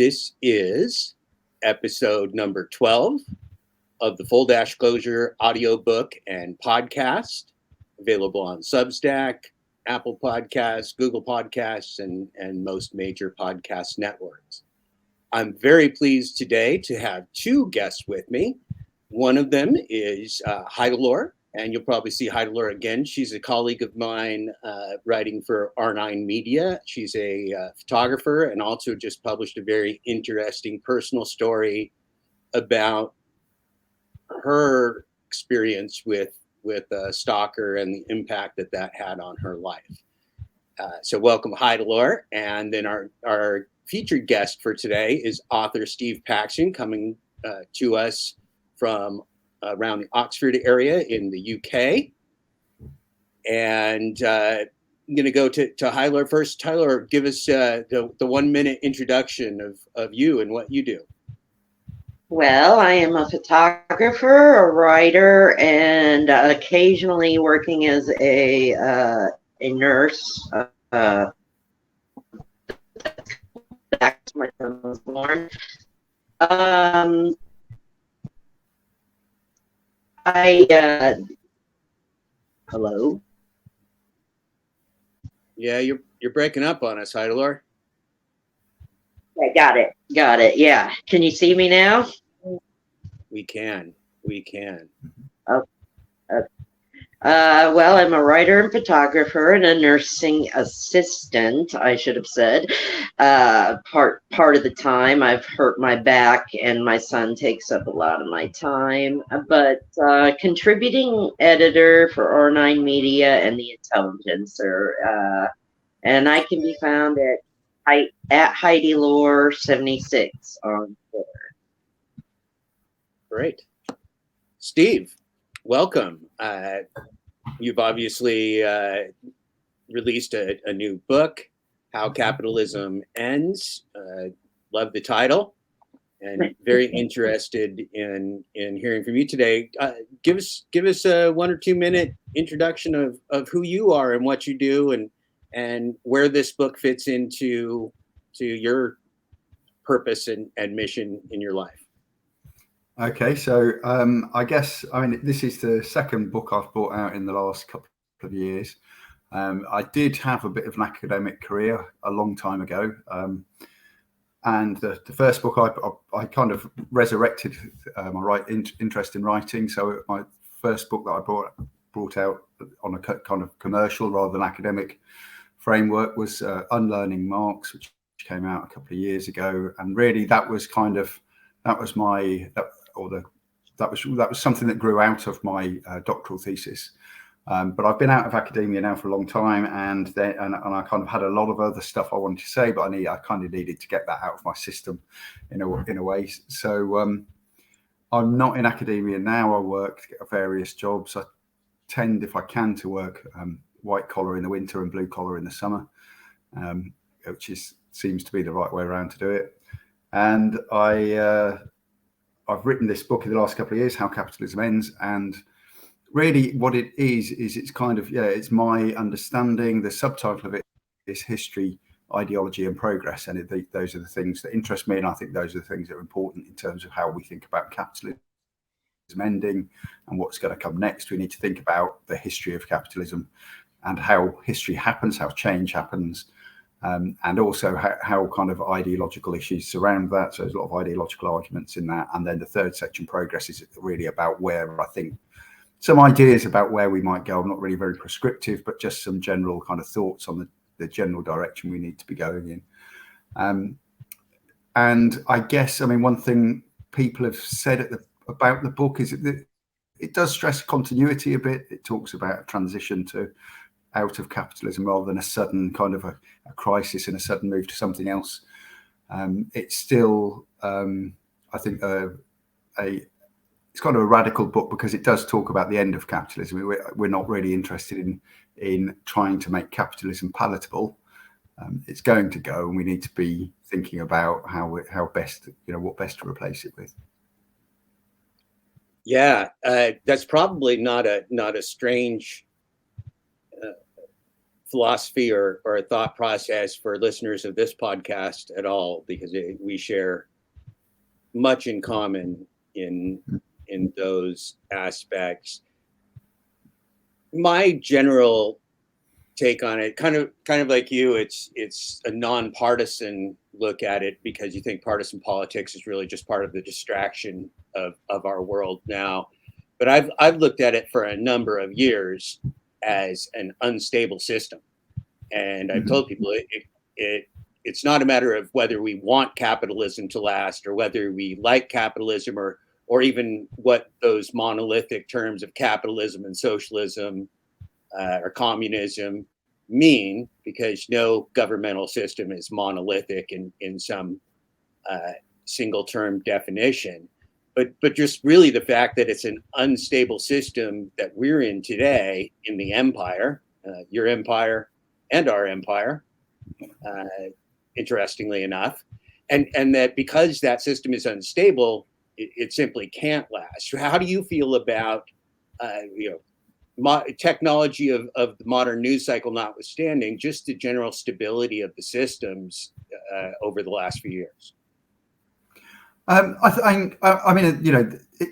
This is episode number 12 of the full Dashclosure audiobook and podcast, available on Substack, Apple Podcasts, Google Podcasts, and most major podcast networks. I'm very pleased today to have two guests with me. One of them is Heidilore, and you'll probably see Heidilore again. She's a colleague of mine writing for R9 Media. She's a photographer and also just published a very interesting personal story about her experience with a stalker and the impact that had on her life. So welcome, Heidilore. And then our featured guest for today is author Steve Paxton, coming to us from around the Oxford area in the UK. And I'm going to go to Heidilore first. Heidilore, give us the 1 minute introduction of you and what you do. Well, I am a photographer, a writer, and occasionally working as a nurse. Back to my son was born. Hello? Yeah, you're breaking up on us, Heidilore. I got it. Yeah. Can you see me now? We can. Oh, well, I'm a writer and photographer and a nursing assistant, I should have said. Part of the time I've hurt my back and my son takes up a lot of my time, but contributing editor for R9 Media and The Intelligencer. And I can be found at Heidilore 76 on Twitter. Great. Steve, welcome. You've obviously released a new book, How Capitalism Ends. Love the title, and very interested in hearing from you today. Give us a 1 or 2 minute introduction of who you are and what you do, and where this book fits into your purpose and mission in your life. Okay, so I mean, this is the second book I've brought out in the last couple of years. I did have a bit of an academic career a long time ago, and the first book I kind of resurrected my interest in writing. So my first book that I brought out on a kind of commercial rather than academic framework was Unlearning Marx, which came out a couple of years ago, and really that was something that grew out of my doctoral thesis. But I've been out of academia now for a long time, and I kind of had a lot of other stuff I wanted to say, but I kind of needed to get that out of my system in a way. So I'm not in academia now. I work at various jobs. I tend, if I can, to work white collar in the winter and blue collar in the summer, which seems to be the right way around to do it. And I've written this book in the last couple of years, How Capitalism Ends, and really what it is it's kind of, it's my understanding. The subtitle of it is History, Ideology and Progress, and those are the things that interest me, and I think those are the things that are important in terms of how we think about capitalism ending and what's going to come next. We need to think about the history of capitalism and how history happens, how change happens, and also how kind of ideological issues surround that. So there's a lot of ideological arguments in that. And then the third section, Progress, is really about where I think some ideas about where we might go. I'm not really very prescriptive, but just some general kind of thoughts on the general direction we need to be going in. And I guess, I mean, one thing people have said about the book is that it does stress continuity a bit. It talks about a transition out of capitalism rather than a sudden kind of a crisis and a sudden move to something else. It's still, I think, it's kind of a radical book because it does talk about the end of capitalism. We're not really interested in trying to make capitalism palatable. It's going to go, and we need to be thinking about how best, what best to replace it with. Yeah, that's probably not a strange philosophy or a thought process for listeners of this podcast at all, because we share much in common in those aspects. My general take on it, kind of like you, it's a nonpartisan look at it, because you think partisan politics is really just part of the distraction of our world now. But I've looked at it for a number of years as an unstable system, and I've told people it's not a matter of whether we want capitalism to last, or whether we like capitalism, or even what those monolithic terms of capitalism and socialism or communism mean, because no governmental system is monolithic in some single term definition. But just really the fact that it's an unstable system that we're in today in the empire, your empire and our empire, interestingly enough, and that because that system is unstable, it simply can't last. How do you feel about technology of the modern news cycle notwithstanding, just the general stability of the systems over the last few years? I mean,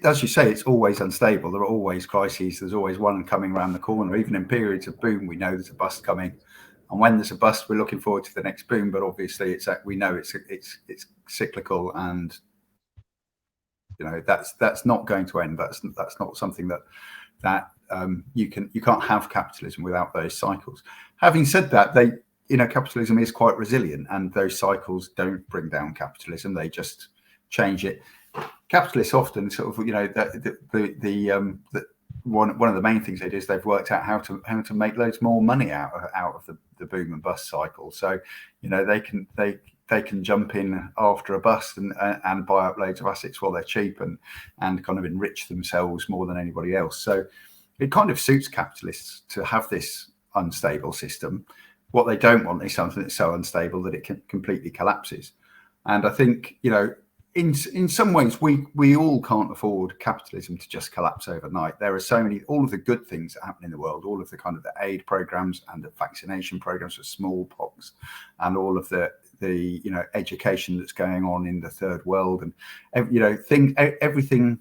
as you say, it's always unstable. There are always crises. There's always one coming around the corner. Even in periods of boom, we know there's a bust coming, and when there's a bust, we're looking forward to the next boom. But obviously, we know it's cyclical, and that's not going to end. That's not something that you can't have capitalism without those cycles. Having said that, capitalism is quite resilient, and those cycles don't bring down capitalism. They just change it. Capitalists often sort of, one of the main things they do is they've worked out how to make loads more money out of the boom and bust cycle. So, they can jump in after a bust and buy up loads of assets while they're cheap and kind of enrich themselves more than anybody else. So it kind of suits capitalists to have this unstable system. What they don't want is something that's so unstable that it completely collapses. And I think, in some ways, we all can't afford capitalism to just collapse overnight. There are so many, all of the good things that happen in the world, all of the kind of the aid programs and the vaccination programs for smallpox, and all of the education that's going on in the third world, and everything.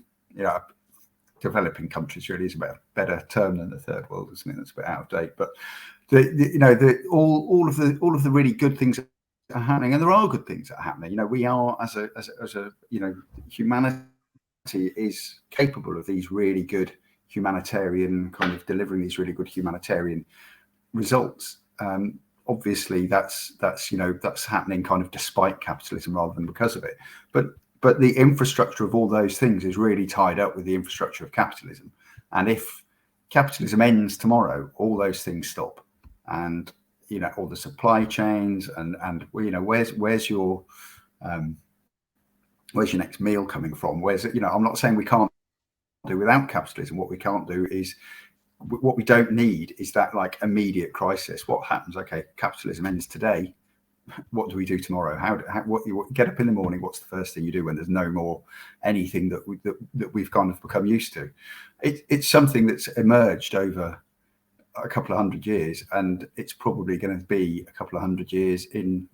Developing countries really is a better term than the third world, isn't it? That's a bit out of date. But all of the really good things are happening, and there are good things that are happening. We are as a humanity is capable of these really good humanitarian kind of delivering these really good humanitarian results. Obviously, that's happening kind of despite capitalism rather than because of it. But the infrastructure of all those things is really tied up with the infrastructure of capitalism. And if capitalism ends tomorrow, all those things stop, and all the supply chains and where's your next meal coming from? I'm not saying we can't do without capitalism. What we can't do is, what we don't need is that like immediate crisis. What happens? Okay, capitalism ends today. What do we do tomorrow? What you get up in the morning? What's the first thing you do when there's no more anything that we've kind of become used to? It's something that's emerged over a couple of hundred years, and it's probably going to be a couple of hundred years in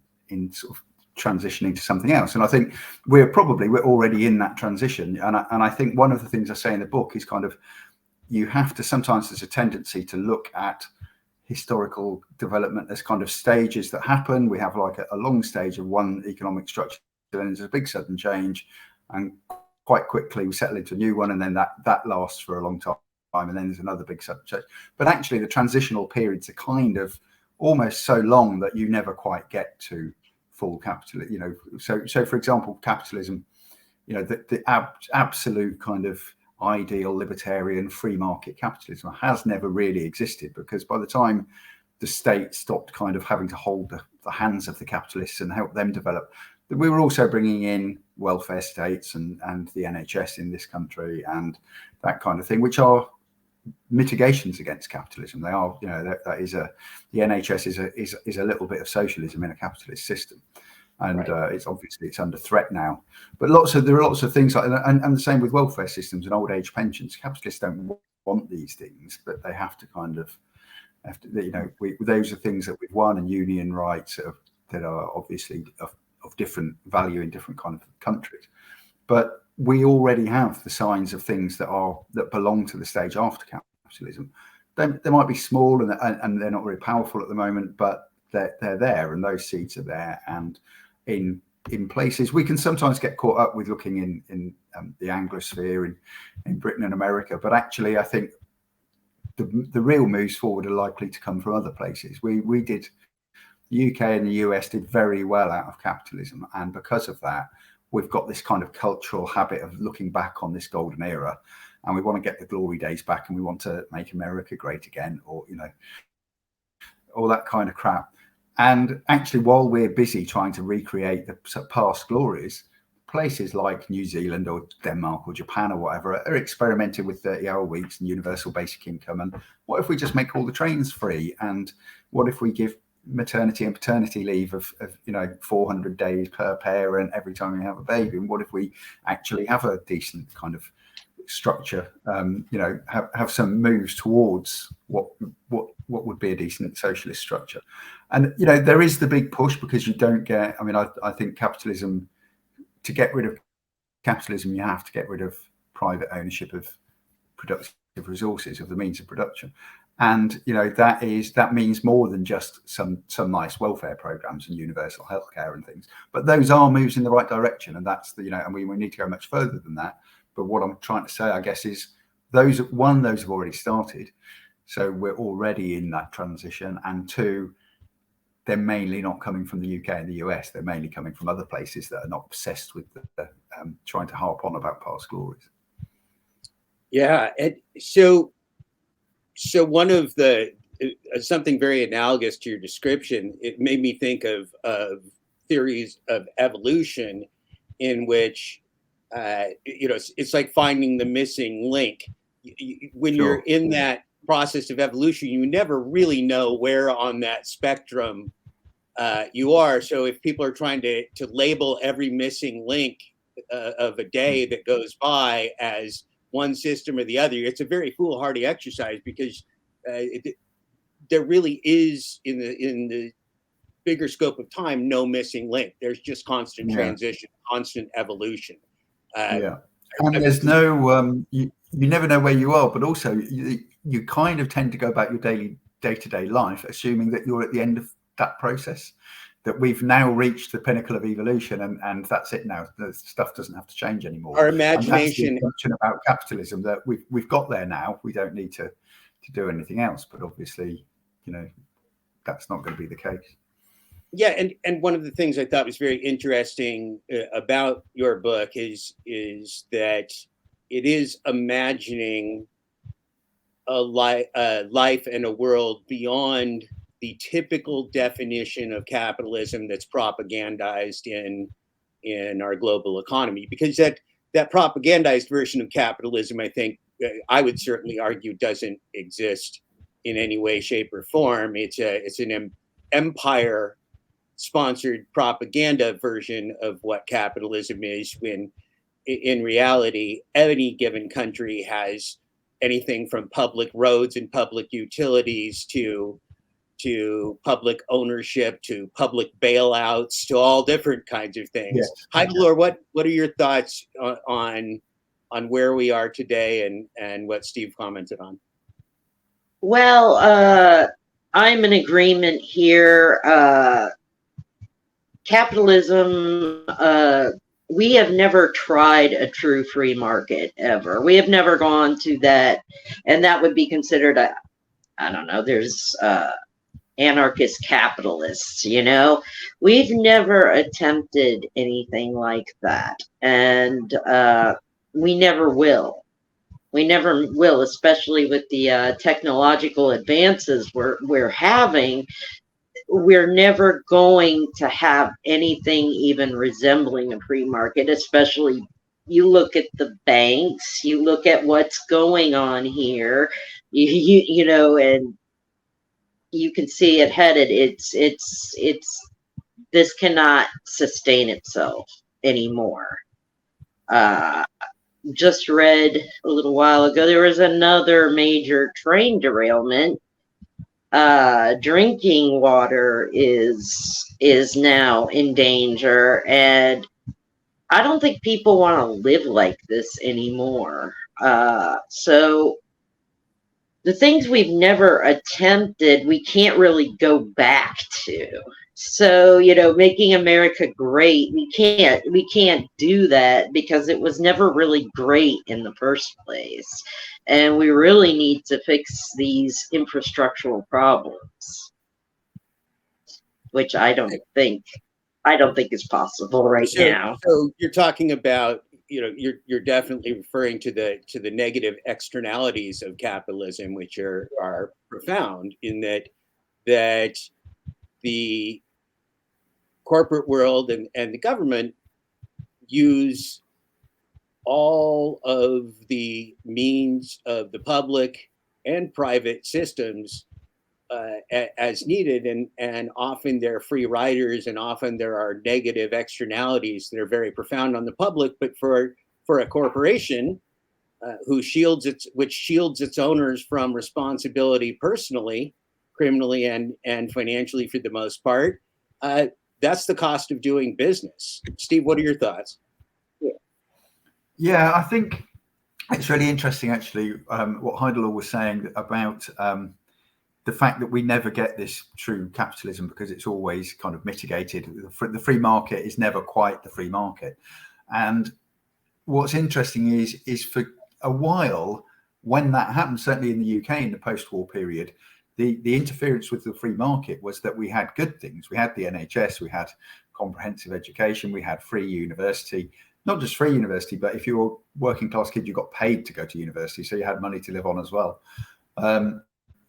sort of transitioning to something else. And I think we're already in that transition. And I think one of the things I say in the book is kind of, you have to, sometimes there's a tendency to look at historical development as kind of stages that happen. We have like a long stage of one economic structure, then there's a big sudden change, and quite quickly we settle into a new one, and then that lasts for a long time, and then there's another big sudden change. But actually the transitional periods are kind of almost so long that you never quite get to full capitalism. So for example, capitalism, the absolute kind of ideal libertarian free market capitalism has never really existed, because by the time the state stopped kind of having to hold the hands of the capitalists and help them develop, we were also bringing in welfare states and the NHS in this country and that kind of thing, which are mitigations against capitalism. They are, the NHS is a little bit of socialism in a capitalist system. And right. It's under threat now. But there are lots of things like, and the same with welfare systems and old age pensions. Capitalists don't want these things, but they have to kind of Those are things that we've won, and union rights that are obviously of different value in different kind of countries. But we already have the signs of things that belong to the stage after capitalism. They might be small and they're not very powerful at the moment, but they're there, and those seeds are there. And in places we can sometimes get caught up with looking in the Anglosphere in Britain and America, but actually I think the real moves forward are likely to come from other places. We did, the UK and the US did very well out of capitalism, and because of that, we've got this kind of cultural habit of looking back on this golden era, and we want to get the glory days back, and we want to make America great again, or all that kind of crap. And actually, while we're busy trying to recreate the past glories, places like New Zealand or Denmark or Japan or whatever are experimenting with 30-hour weeks and universal basic income. And what if we just make all the trains free? And what if we give maternity and paternity leave of 400 days per parent every time you have a baby? And what if we actually have a decent kind of structure, have some moves towards what would be a decent socialist structure? And there is the big push, because you don't get, I think capitalism, to get rid of capitalism, you have to get rid of private ownership of productive resources, of the means of production. And that means more than just some nice welfare programs and universal healthcare and things, but those are moves in the right direction. And that's and we need to go much further than that. But what I'm trying to say, I guess, is those have already started, so we're already in that transition. And two, they're mainly not coming from the UK and the US. They're mainly coming from other places that are not obsessed with trying to harp on about past glories. Yeah, and so one of the something very analogous to your description, it made me think of theories of evolution, in which it's like finding the missing link. When Sure. you're in that process of evolution, you never really know where on that spectrum you are. So if people are trying to label every missing link of a day that goes by as one system or the other, it's a very foolhardy exercise, because there really is, in the bigger scope of time, no missing link. There's just constant transition, constant evolution. And there's no you never know where you are, but also you kind of tend to go about your day-to-day life assuming that you're at the end of that process, that we've now reached the pinnacle of evolution, and that's it now. The stuff doesn't have to change anymore. Our imagination, and that's the assumption about capitalism, that we've got there now. We don't need to do anything else. But obviously, that's not going to be the case. Yeah, and one of the things I thought was very interesting about your book is that it is imagining a life and a world beyond the typical definition of capitalism that's propagandized in our global economy, because that propagandized version of capitalism, I think, I would certainly argue, doesn't exist in any way, shape, or form. It's an empire sponsored propaganda version of what capitalism is, when in reality any given country has anything from public roads and public utilities to public ownership to public bailouts to all different kinds of things. Yes. Heidilore, what are your thoughts on where we are today and what Steve commented on? Well, I'm in agreement here. Capitalism, we have never tried a true free market ever. We have never gone to that, and that would be considered I don't know, there's anarchist capitalists, We've never attempted anything like that, and we never will. We never will, especially with the technological advances we're having. We're never going to have anything even resembling a free market, especially you look at the banks, you look at what's going on here, and you can see it headed. It's this cannot sustain itself anymore. Just read a little while ago, there was another major train derailment Drinking water is now in danger, and I don't think people want to live like this anymore. So the things we've never attempted, we can't really go back to. So, making America great, we can't do that because it was never really great in the first place. And we really need to fix these infrastructural problems, which I don't think is possible right So, now. so you're talking about, you're definitely referring to the negative externalities of capitalism, which are profound in that the corporate world and the government use all of the means of the public and private systems as needed, and often they're free riders, and often there are negative externalities that are very profound on the public. But for a corporation which shields its owners from responsibility personally, criminally, and financially for the most part, that's the cost of doing business. Steve, what are your thoughts? Yeah, I think it's really interesting, actually, what Heidilore was saying about the fact that we never get this true capitalism because it's always kind of mitigated. The free market is never quite the free market. And what's interesting is for a while, when that happened, certainly in the UK in the post-war period, the interference with the free market was that we had good things. We had the NHS, we had comprehensive education, we had free university. Not just free university, but if you were a working class kid, you got paid to go to university, so you had money to live on as well.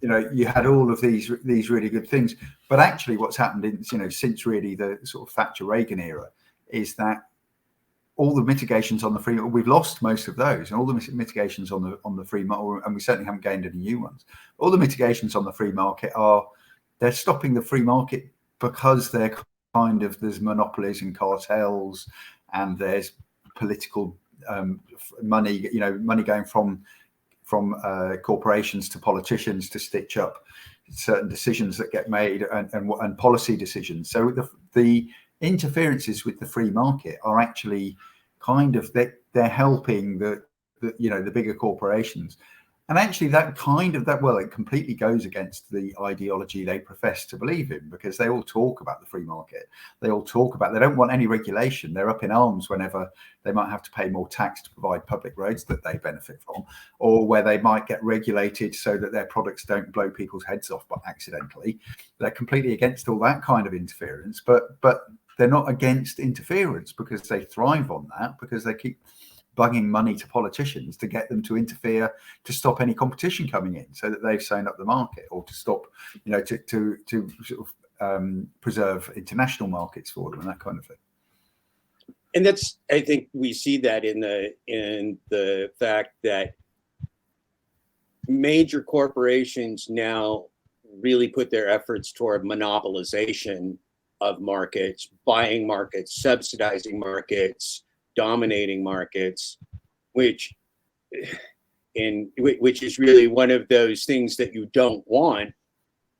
You had all of these really good things. But actually, what's happened since really the sort of Thatcher Reagan era is that all the mitigations on the free, we've lost most of those, and all the mitigations on the free market, and we certainly haven't gained any new ones. All the mitigations on the free market they're stopping the free market because they're there's monopolies and cartels, and there's political money going from corporations to politicians to stitch up certain decisions that get made and policy decisions. So the interferences with the free market are actually they're helping the bigger corporations. And actually it completely goes against the ideology they profess to believe in, because they all talk about the free market. They don't want any regulation. They're up in arms whenever they might have to pay more tax to provide public roads that they benefit from, or where they might get regulated so that their products don't blow people's heads off by accidentally. They're completely against all that kind of interference, but they're not against interference because they thrive on that, because they keep bugging money to politicians to get them to interfere, to stop any competition coming in, so that they've sewn up the market, or to stop, to sort of preserve international markets for them and that kind of thing. And I think we see that in the fact that major corporations now really put their efforts toward monopolization of markets, buying markets, subsidizing markets, dominating markets, which is really one of those things that you don't want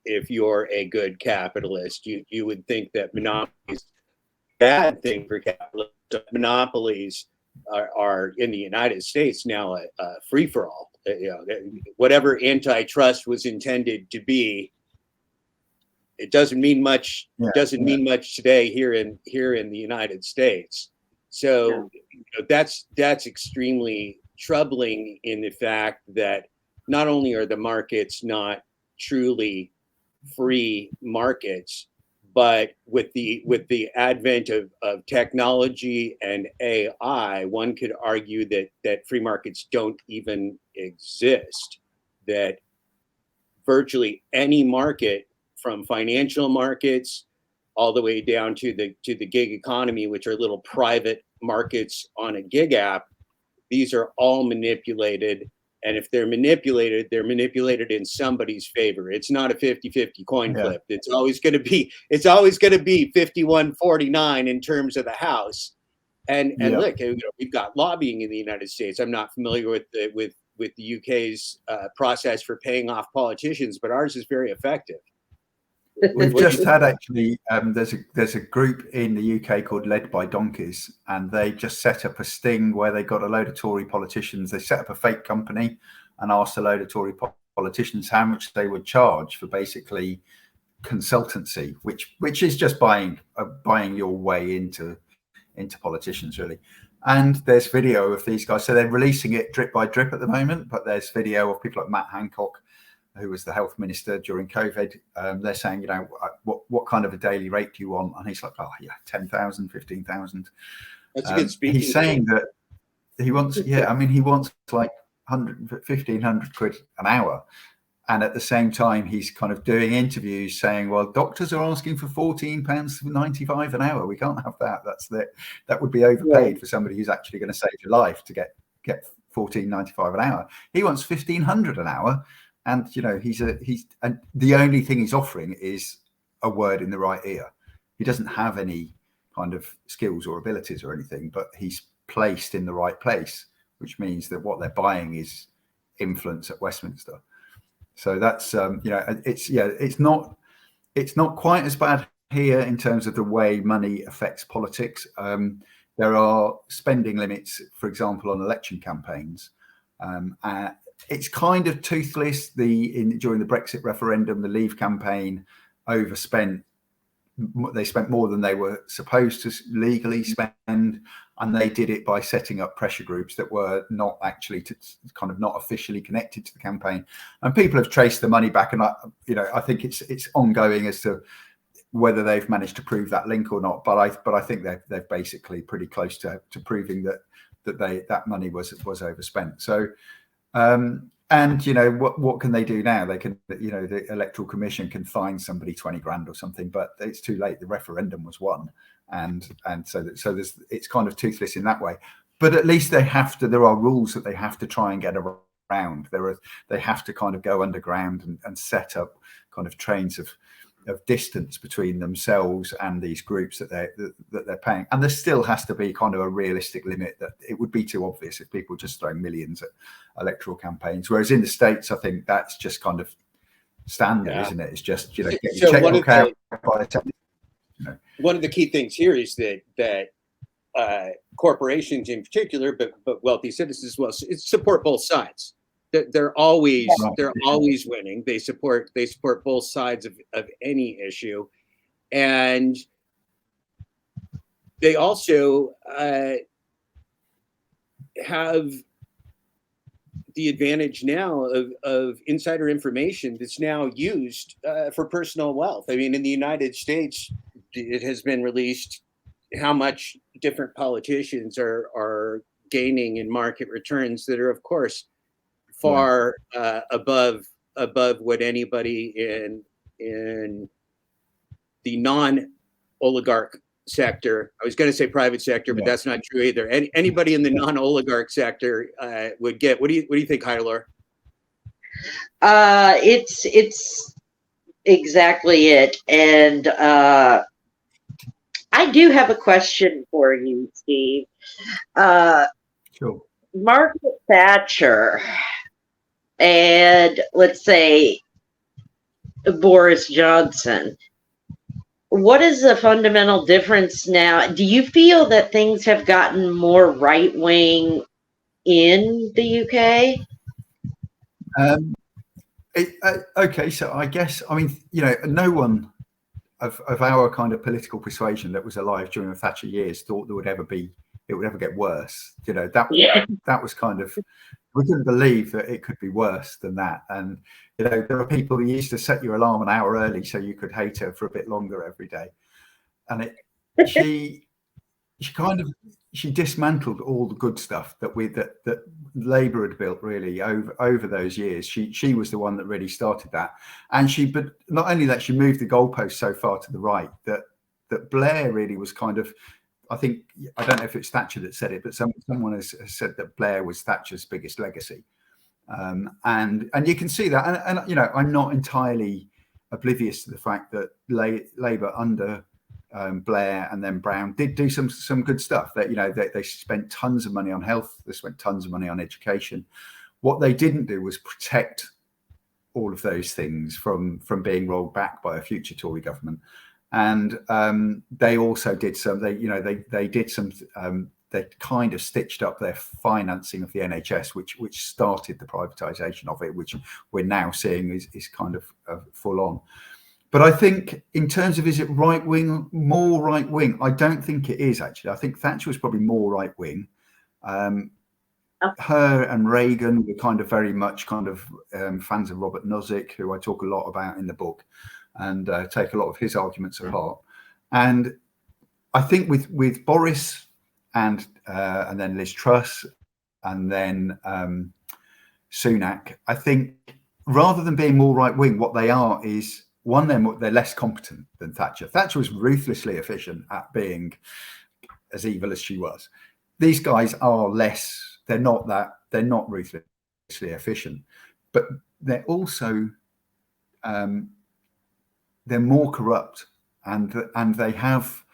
if you're a good capitalist. You would think that monopolies are a bad thing for capitalists. Monopolies are in the United States now a free-for-all. Whatever antitrust was intended to be, it doesn't mean much. Doesn't mean much today here in the United States. So that's extremely troubling, in the fact that not only are the markets not truly free markets, but with the advent of technology and AI, one could argue that free markets don't even exist. That virtually any market, from financial markets all the way down to the gig economy, which are little private markets on a gig app, these are all manipulated. And if they're manipulated in somebody's favor. It's not a 50-50 coin flip. It's always going to be 51-49 in terms of the House. And look, we've got lobbying in the United States. I'm not familiar with the UK's process for paying off politicians, but ours is very effective. We've just had actually, there's a group in the UK called Led by Donkeys, and they just set up a sting where they got a load of Tory politicians. They set up a fake company and asked a load of Tory politicians how much they would charge for basically consultancy, which is just buying your way into politicians, really. And there's video of these guys. So they're releasing it drip by drip at the moment, but there's video of people like Matt Hancock, who was the health minister during COVID. They're saying, you know, what kind of a daily rate do you want? And he's like, oh yeah, 10,000, 15,000. That's a good speech. He's saying that he wants, yeah, I mean, he wants like 1,500 quid an hour. And at the same time, he's kind of doing interviews saying, well, doctors are asking for £14.95 an hour. We can't have that. That would be overpaid for somebody who's actually going to save your life to get £14.95 an hour. He wants 1,500 an hour. And, you know, and the only thing he's offering is a word in the right ear. He doesn't have any kind of skills or abilities or anything, but he's placed in the right place, which means that what they're buying is influence at Westminster. So that's, you know, it's not quite as bad here in terms of the way money affects politics. There are spending limits, for example, on election campaigns. It's kind of toothless. During the Brexit referendum, the Leave campaign overspent. They spent more than they were supposed to legally spend, and they did it by setting up pressure groups that were not actually kind of not officially connected to the campaign. And people have traced the money back, and I think it's ongoing as to whether they've managed to prove that link or not. But I think they're basically pretty close to proving that money was overspent. So. And, you know, what can they do now? They can, you know, the Electoral Commission can fine somebody 20 grand or something, but it's too late. The referendum was won. And so it's kind of toothless in that way. But at least there are rules that they have to try and get around. They have to kind of go underground and set up kind of trains of distance between themselves and these groups that they're paying. And there still has to be kind of a realistic limit. That it would be too obvious if people just throw millions at electoral campaigns. Whereas in the States, I think that's just kind of standard, isn't it? It's just, you know, get your checkbook out by a technique. You know. One of the key things here is that corporations in particular, but wealthy citizens as well, support both sides. They're always winning. They support both sides of any issue, and they also have the advantage now of insider information that's now used for personal wealth. I mean, in the United States, it has been released how much different politicians are gaining in market returns that are, of course, far above what anybody in the non-oligarch sector, I was going to say private sector, but that's not true either. Anybody in the non-oligarch sector would get. What do you think, Heidilore? It's exactly it. And I do have a question for you, Steve. Sure. Margaret Thatcher and, let's say, Boris Johnson. What is the fundamental difference now? Do you feel that things have gotten more right-wing in the UK? Okay, so I guess, I mean, you know, no one of our kind of political persuasion that was alive during the Thatcher years thought it would ever get worse. You know, that was kind of, we couldn't believe that it could be worse than that. And, you know, there are people who used to set your alarm an hour early so you could hate her for a bit longer every day. And she dismantled all the good stuff that Labour had built really over those years. She was the one that really started that. And but not only that, she moved the goalpost so far to the right that Blair really was kind of, I think, I don't know if it's Thatcher that said it, but someone has said that Blair was Thatcher's biggest legacy. And you can see that. And you know, I'm not entirely oblivious to the fact that Labour under Blair and then Brown did do some good stuff. That, you know, they spent tons of money on health. They spent tons of money on education. What they didn't do was protect all of those things from being rolled back by a future Tory government. And they also did some. They did some. They kind of stitched up their financing of the NHS, which started the privatisation of it, which we're now seeing is kind of full on. But I think in terms of, is it right wing, more right wing? I don't think it is, actually. I think Thatcher was probably more right wing. Her and Reagan were kind of very much kind of fans of Robert Nozick, who I talk a lot about in the book, and take a lot of his arguments apart. And I think with Boris and then Liz Truss and then Sunak, I think rather than being more right wing, what they are is, one, they're less competent than Thatcher. Thatcher was ruthlessly efficient at being as evil as she was. These guys are less. They're not ruthlessly efficient, but they're also they're more corrupt, and they have,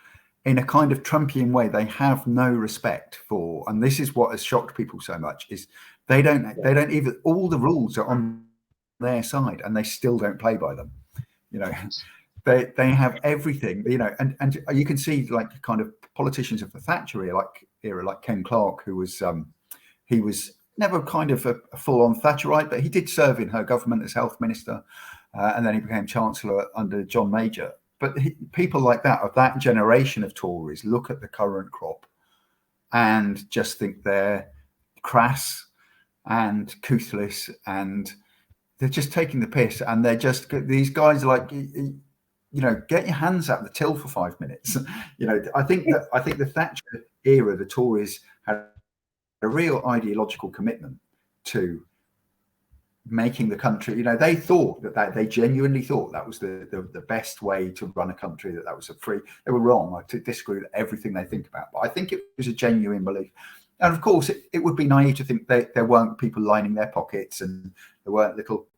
in a kind of Trumpian way, they have no respect for, and this is what has shocked people so much, is they don't even, all the rules are on their side and they still don't play by them. They have everything, and you can see like kind of politicians of the Thatcher era, like Ken Clarke, who was he was never kind of a full-on Thatcherite, but he did serve in her government as health minister, and then he became chancellor under John Major. But people like that, of that generation of Tories, look at the current crop and just think they're crass and toothless, and they're just taking the piss, and they're just, these guys are like, get your hands out of the till for 5 minutes. I think the Thatcher era, the Tories had a real ideological commitment to making the country, they thought that they genuinely thought that was the best way to run a country, that was a free. They were wrong. I disagree with everything they think about, but I think it was a genuine belief. And of course, it would be naive to think there weren't people lining their pockets, and there weren't little,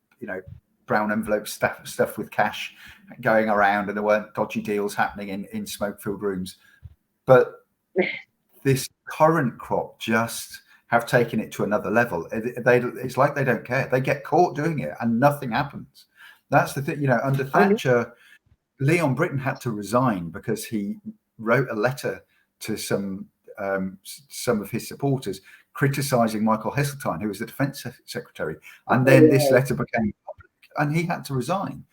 brown envelopes stuffed with cash going around, and there weren't dodgy deals happening in smoke-filled rooms. But this current crop just have taken it to another level. It's like they don't care. They get caught doing it and nothing happens. That's the thing. Under Thatcher, Leon Britton had to resign because he wrote a letter to some of his supporters criticizing Michael Heseltine, who was the defense secretary. And then this letter became public and he had to resign.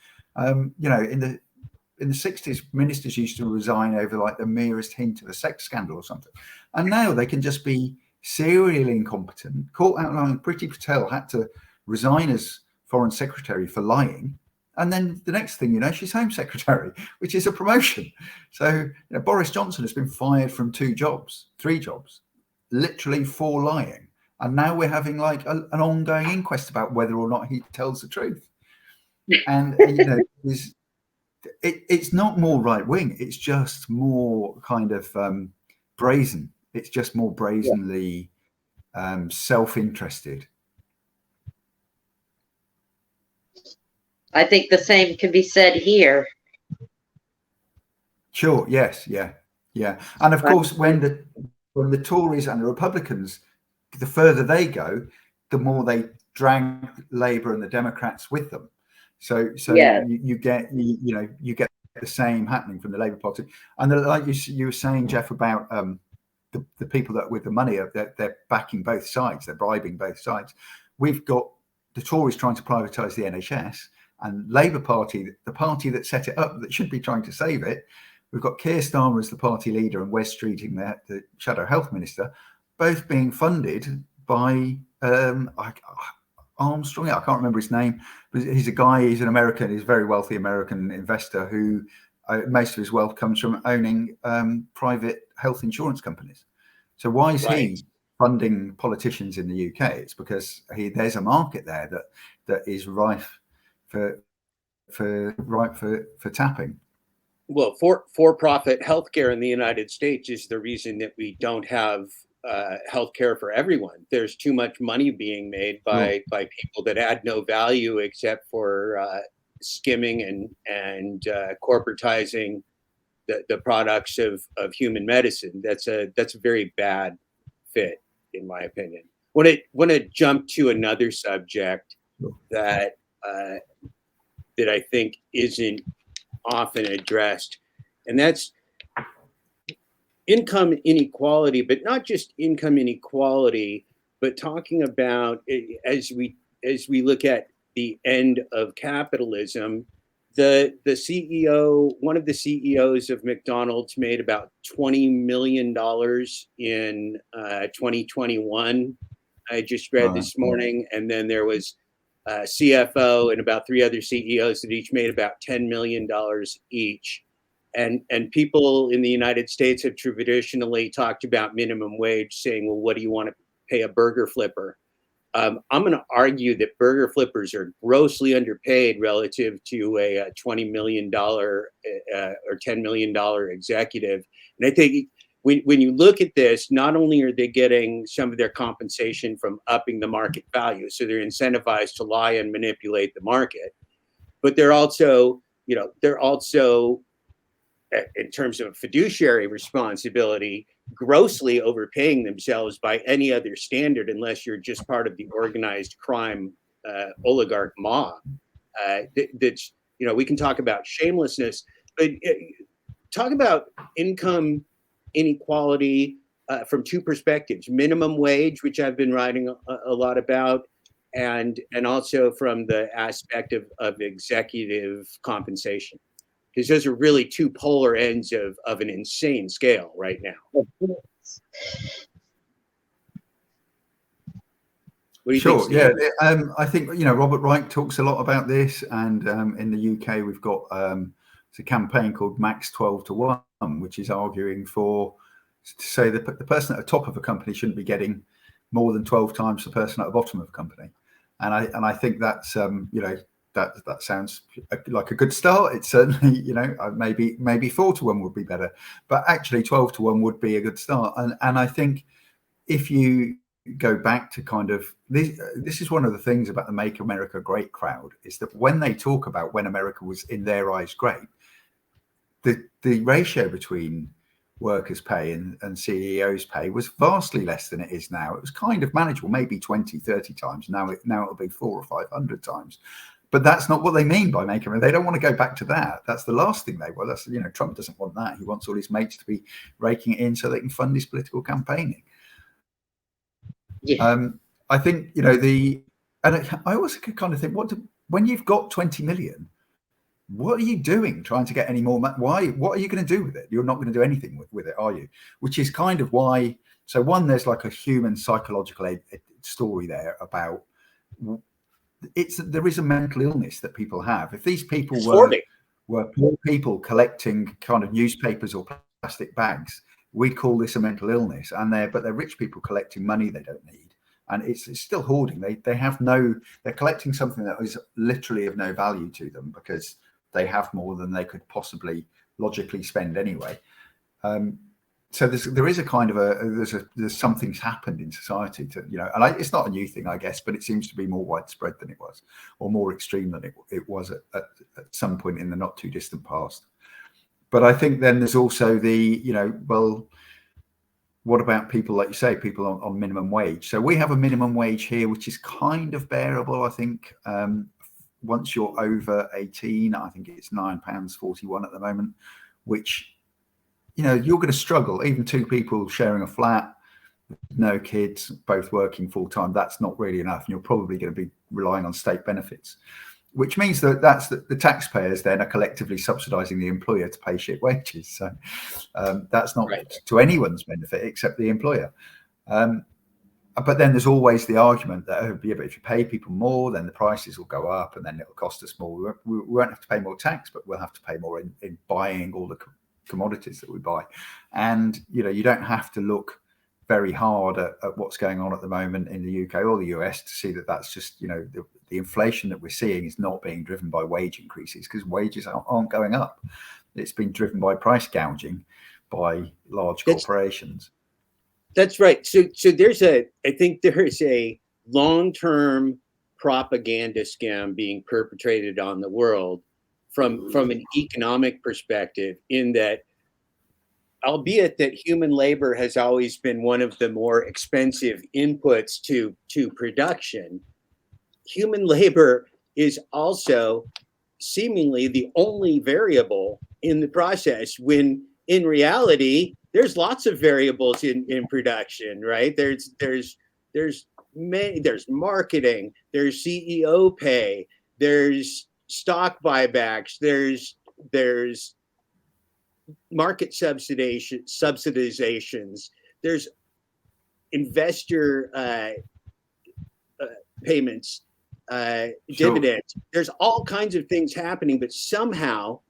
In the 60s, ministers used to resign over like the merest hint of a sex scandal or something. And now they can just be serially incompetent, caught out lying. Priti Patel had to resign as foreign secretary for lying, and then the next thing she's home secretary, which is a promotion. So Boris Johnson has been fired from 3 jobs, literally for lying, and now we're having like an ongoing inquest about whether or not he tells the truth. And it's not more right wing, it's just more kind of brazen. It's just more brazenly self-interested. I think the same can be said here. Sure. Yes. Yeah. And of course, when the Tories and the Republicans, the further they go, the more they drag Labour and the Democrats with them. So yeah. you get the same happening from the Labour Party. And like you were saying, Jeff, about the people that with the money, they're backing both sides, they're bribing both sides. We've got the Tories trying to privatise the NHS, and Labour Party, the party that set it up, that should be trying to save it. We've got Keir Starmer as the party leader and Wes Streeting, the Shadow Health Minister, both being funded by Armstrong. I can't remember his name, but he's an American, he's a very wealthy American investor who most of his wealth comes from owning private health insurance companies. So why is he funding politicians in the UK? It's because there's a market there that is rife for tapping. Well, for-profit healthcare in the United States is the reason that we don't have healthcare for everyone. There's too much money being made by people that add no value except for skimming and corporatizing the products of human medicine. That's a very bad fit, in my opinion. want to jump to another subject that that I think isn't often addressed, and that's income inequality, but not just income inequality, but talking about as we look at the end of capitalism. The CEO, one of the CEOs of McDonald's, made about $20 million in 2021. I just read this morning, and then there was CFO and about three other CEOs that each made about $10 million each. And people in the United States have traditionally talked about minimum wage, saying, well, what do you want to pay a burger flipper? I'm going to argue that burger flippers are grossly underpaid relative to a $20 million or $10 million executive. And I think when you look at this, not only are they getting some of their compensation from upping the market value, so they're incentivized to lie and manipulate the market, but they're also, in terms of fiduciary responsibility, grossly overpaying themselves by any other standard, unless you're just part of the organized crime oligarch mob. That's, we can talk about shamelessness, but talk about income inequality from two perspectives: minimum wage, which I've been writing a lot about, and also from the aspect of executive compensation. Because those are really two polar ends of an insane scale right now. What do you Sure. think, Yeah. I think, Robert Reich talks a lot about this, and in the UK we've got it's a campaign called Max 12 to 1, which is arguing to say that the person at the top of a company shouldn't be getting more than 12 times the person at the bottom of a company, and I think that's that sounds like a good start. It's certainly, maybe 4 to 1 would be better, but actually 12 to 1 would be a good start. And I think if you go back to kind of this is one of the things about the Make America Great crowd, is that when they talk about when America was in their eyes great, the ratio between workers' pay and CEOs' pay was vastly less than it is now. It was kind of manageable, maybe 20, 30 times. Now it'll be 400 or 500 times. But that's not what they mean by Make America. They don't want to go back to that. That's the last thing they want. That's, Trump doesn't want that. He wants all his mates to be raking it in so they can fund his political campaigning. Yeah. I think, I also kind of think, when you've got 20 million, what are you doing trying to get any more money? What are you going to do with it? You're not going to do anything with it, are you? Which is kind of why. So one, there's like a human psychological story there about there is a mental illness that people have. If these people were poor people collecting kind of newspapers or plastic bags, we'd call this a mental illness. But they're rich people collecting money they don't need, and it's still hoarding. They're collecting something that is literally of no value to them because they have more than they could possibly logically spend anyway. So there is a kind of there's something's happened in society to, and it's not a new thing, I guess, but it seems to be more widespread than it was, or more extreme than it was at some point in the not too distant past. But I think then there's also well, what about people, like you say, people on minimum wage? So we have a minimum wage here, which is kind of bearable, I think. Once you're over 18, I think it's £9.41 at the moment, which, you're going to struggle. Even two people sharing a flat, no kids, both working full time, that's not really enough. And you're probably going to be relying on state benefits, which means that the taxpayers then are collectively subsidizing the employer to pay shit wages. So that's not to anyone's benefit except the employer. But then there's always the argument that, but if you pay people more, then the prices will go up and then it'll cost us more. We won't have to pay more tax, but we'll have to pay more in buying all the commodities that we buy. And, you don't have to look very hard at what's going on at the moment in the UK or the US to see that that's just, the inflation that we're seeing is not being driven by wage increases, because wages aren't going up. It's been driven by price gouging by large corporations. That's right. So I think there is a long-term propaganda scam being perpetrated on the world from an economic perspective, in that albeit that human labor has always been one of the more expensive inputs to production, human labor is also seemingly the only variable in the process, when in reality there's lots of variables in production, right? There's marketing, there's CEO pay, there's stock buybacks, there's market subsidizations, there's investor payments, dividends. There's all kinds of things happening, but somehow,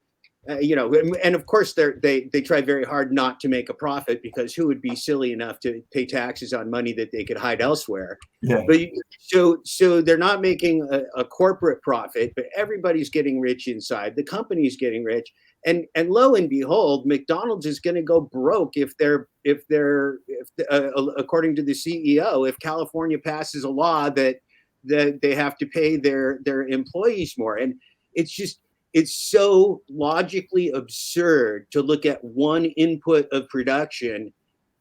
and of course they try very hard not to make a profit, because who would be silly enough to pay taxes on money that they could hide elsewhere? Yeah. But so they're not making a corporate profit, but everybody's getting rich inside. The company's getting rich, and lo and behold, McDonald's is going to go broke if according to the CEO, if California passes a law that they have to pay their employees more. And it's so logically absurd to look at one input of production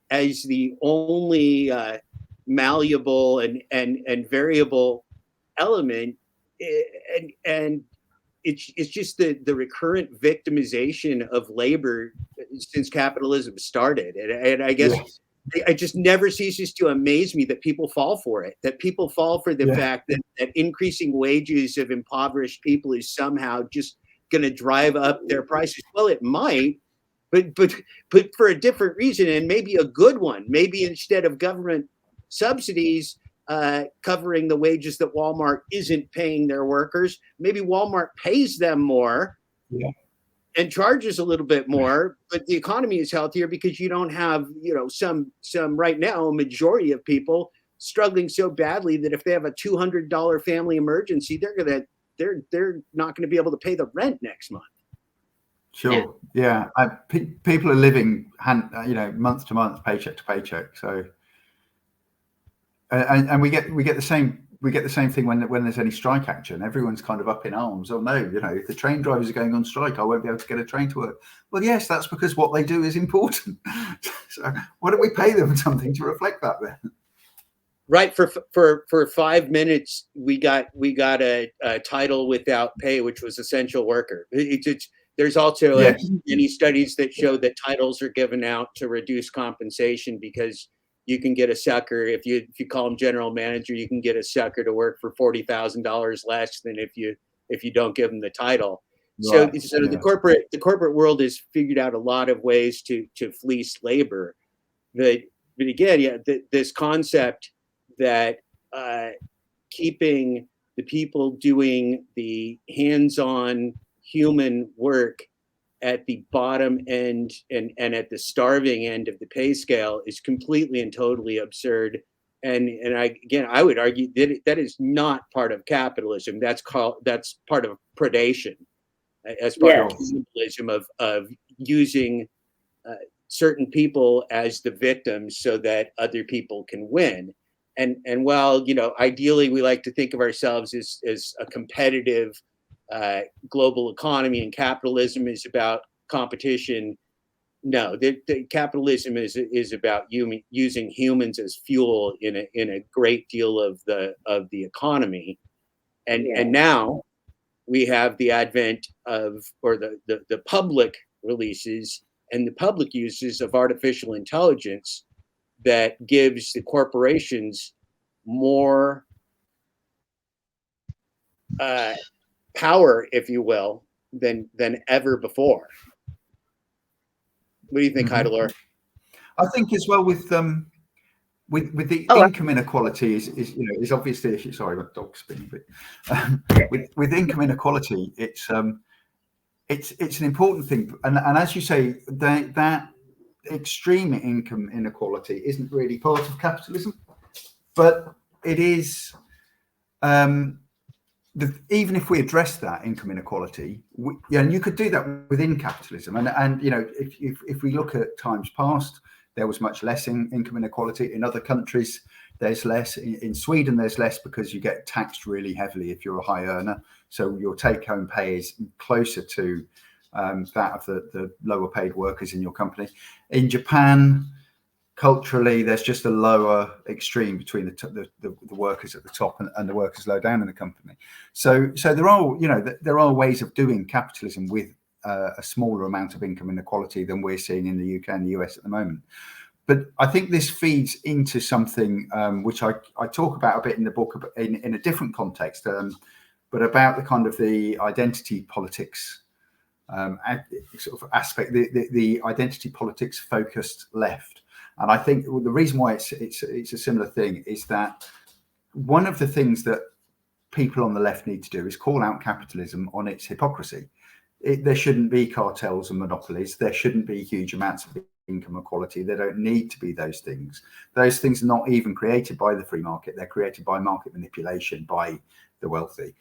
as the only malleable and variable element, and it's just the recurrent victimization of labor since capitalism started, and I guess. Yeah. It just never ceases to amaze me that people fall for it, that people fall for the fact that increasing wages of impoverished people is somehow just going to drive up their prices. Well, it might, but for a different reason, and maybe a good one. Maybe instead of government subsidies covering the wages that Walmart isn't paying their workers, maybe Walmart pays them more. Yeah. And charges a little bit more, but the economy is healthier because you don't have, some right now, a majority of people struggling so badly that if they have a $200 family emergency, they're not going to be able to pay the rent next month. Sure. Yeah. People are living, month to month, paycheck to paycheck. So, and we get the same. We get the same thing when there's any strike action. Everyone's kind of up in arms. Oh no, if the train drivers are going on strike, I won't be able to get a train to work. Well, yes, that's because what they do is important. So why don't we pay them something to reflect that then? Right. For 5 minutes, we got a title without pay, which was essential worker. There's also many studies that show that titles are given out to reduce compensation, because you can get a sucker if you call him general manager. You can get a sucker to work for $40,000 less than if you don't give him the title. Right. So the corporate world has figured out a lot of ways to fleece labor. But again, this concept that keeping the people doing the hands-on human work at the bottom end and at the starving end of the pay scale is completely and totally absurd. And I would argue that is not part of capitalism. That's part of predation, as part of capitalism of using certain people as the victims so that other people can win. And while ideally we like to think of ourselves as a competitive global economy, and capitalism is about competition. No, the capitalism is about using humans as fuel in a great deal of the economy, and now we have the advent of, or the public releases and the public uses of artificial intelligence that gives the corporations more power, if you will, than ever before. What do you think, Heidilore? I think as well with the income inequality is obviously issue. Sorry, my dog's spinning a bit. With income inequality, it's an important thing, and as you say, that extreme income inequality isn't really part of capitalism, but it is. Even if we address that income inequality, and you could do that within capitalism, and if we look at times past, there was much less income inequality. In other countries, there's less. In Sweden, there's less because you get taxed really heavily if you're a high earner, so your take-home pay is closer to that of the lower paid workers in your company. In Japan, culturally, there's just a lower extreme between the workers at the top and the workers low down in the company. So there are ways of doing capitalism with a smaller amount of income inequality than we're seeing in the UK and the US at the moment. But I think this feeds into something which I talk about a bit in the book in a different context, but about the kind of the identity politics sort of aspect, the identity politics focused left. And I think the reason why it's a similar thing is that one of the things that people on the left need to do is call out capitalism on its hypocrisy. There shouldn't be cartels and monopolies. There shouldn't be huge amounts of income equality. There don't need to be those things. Those things are not even created by the free market. They're created by market manipulation by the wealthy.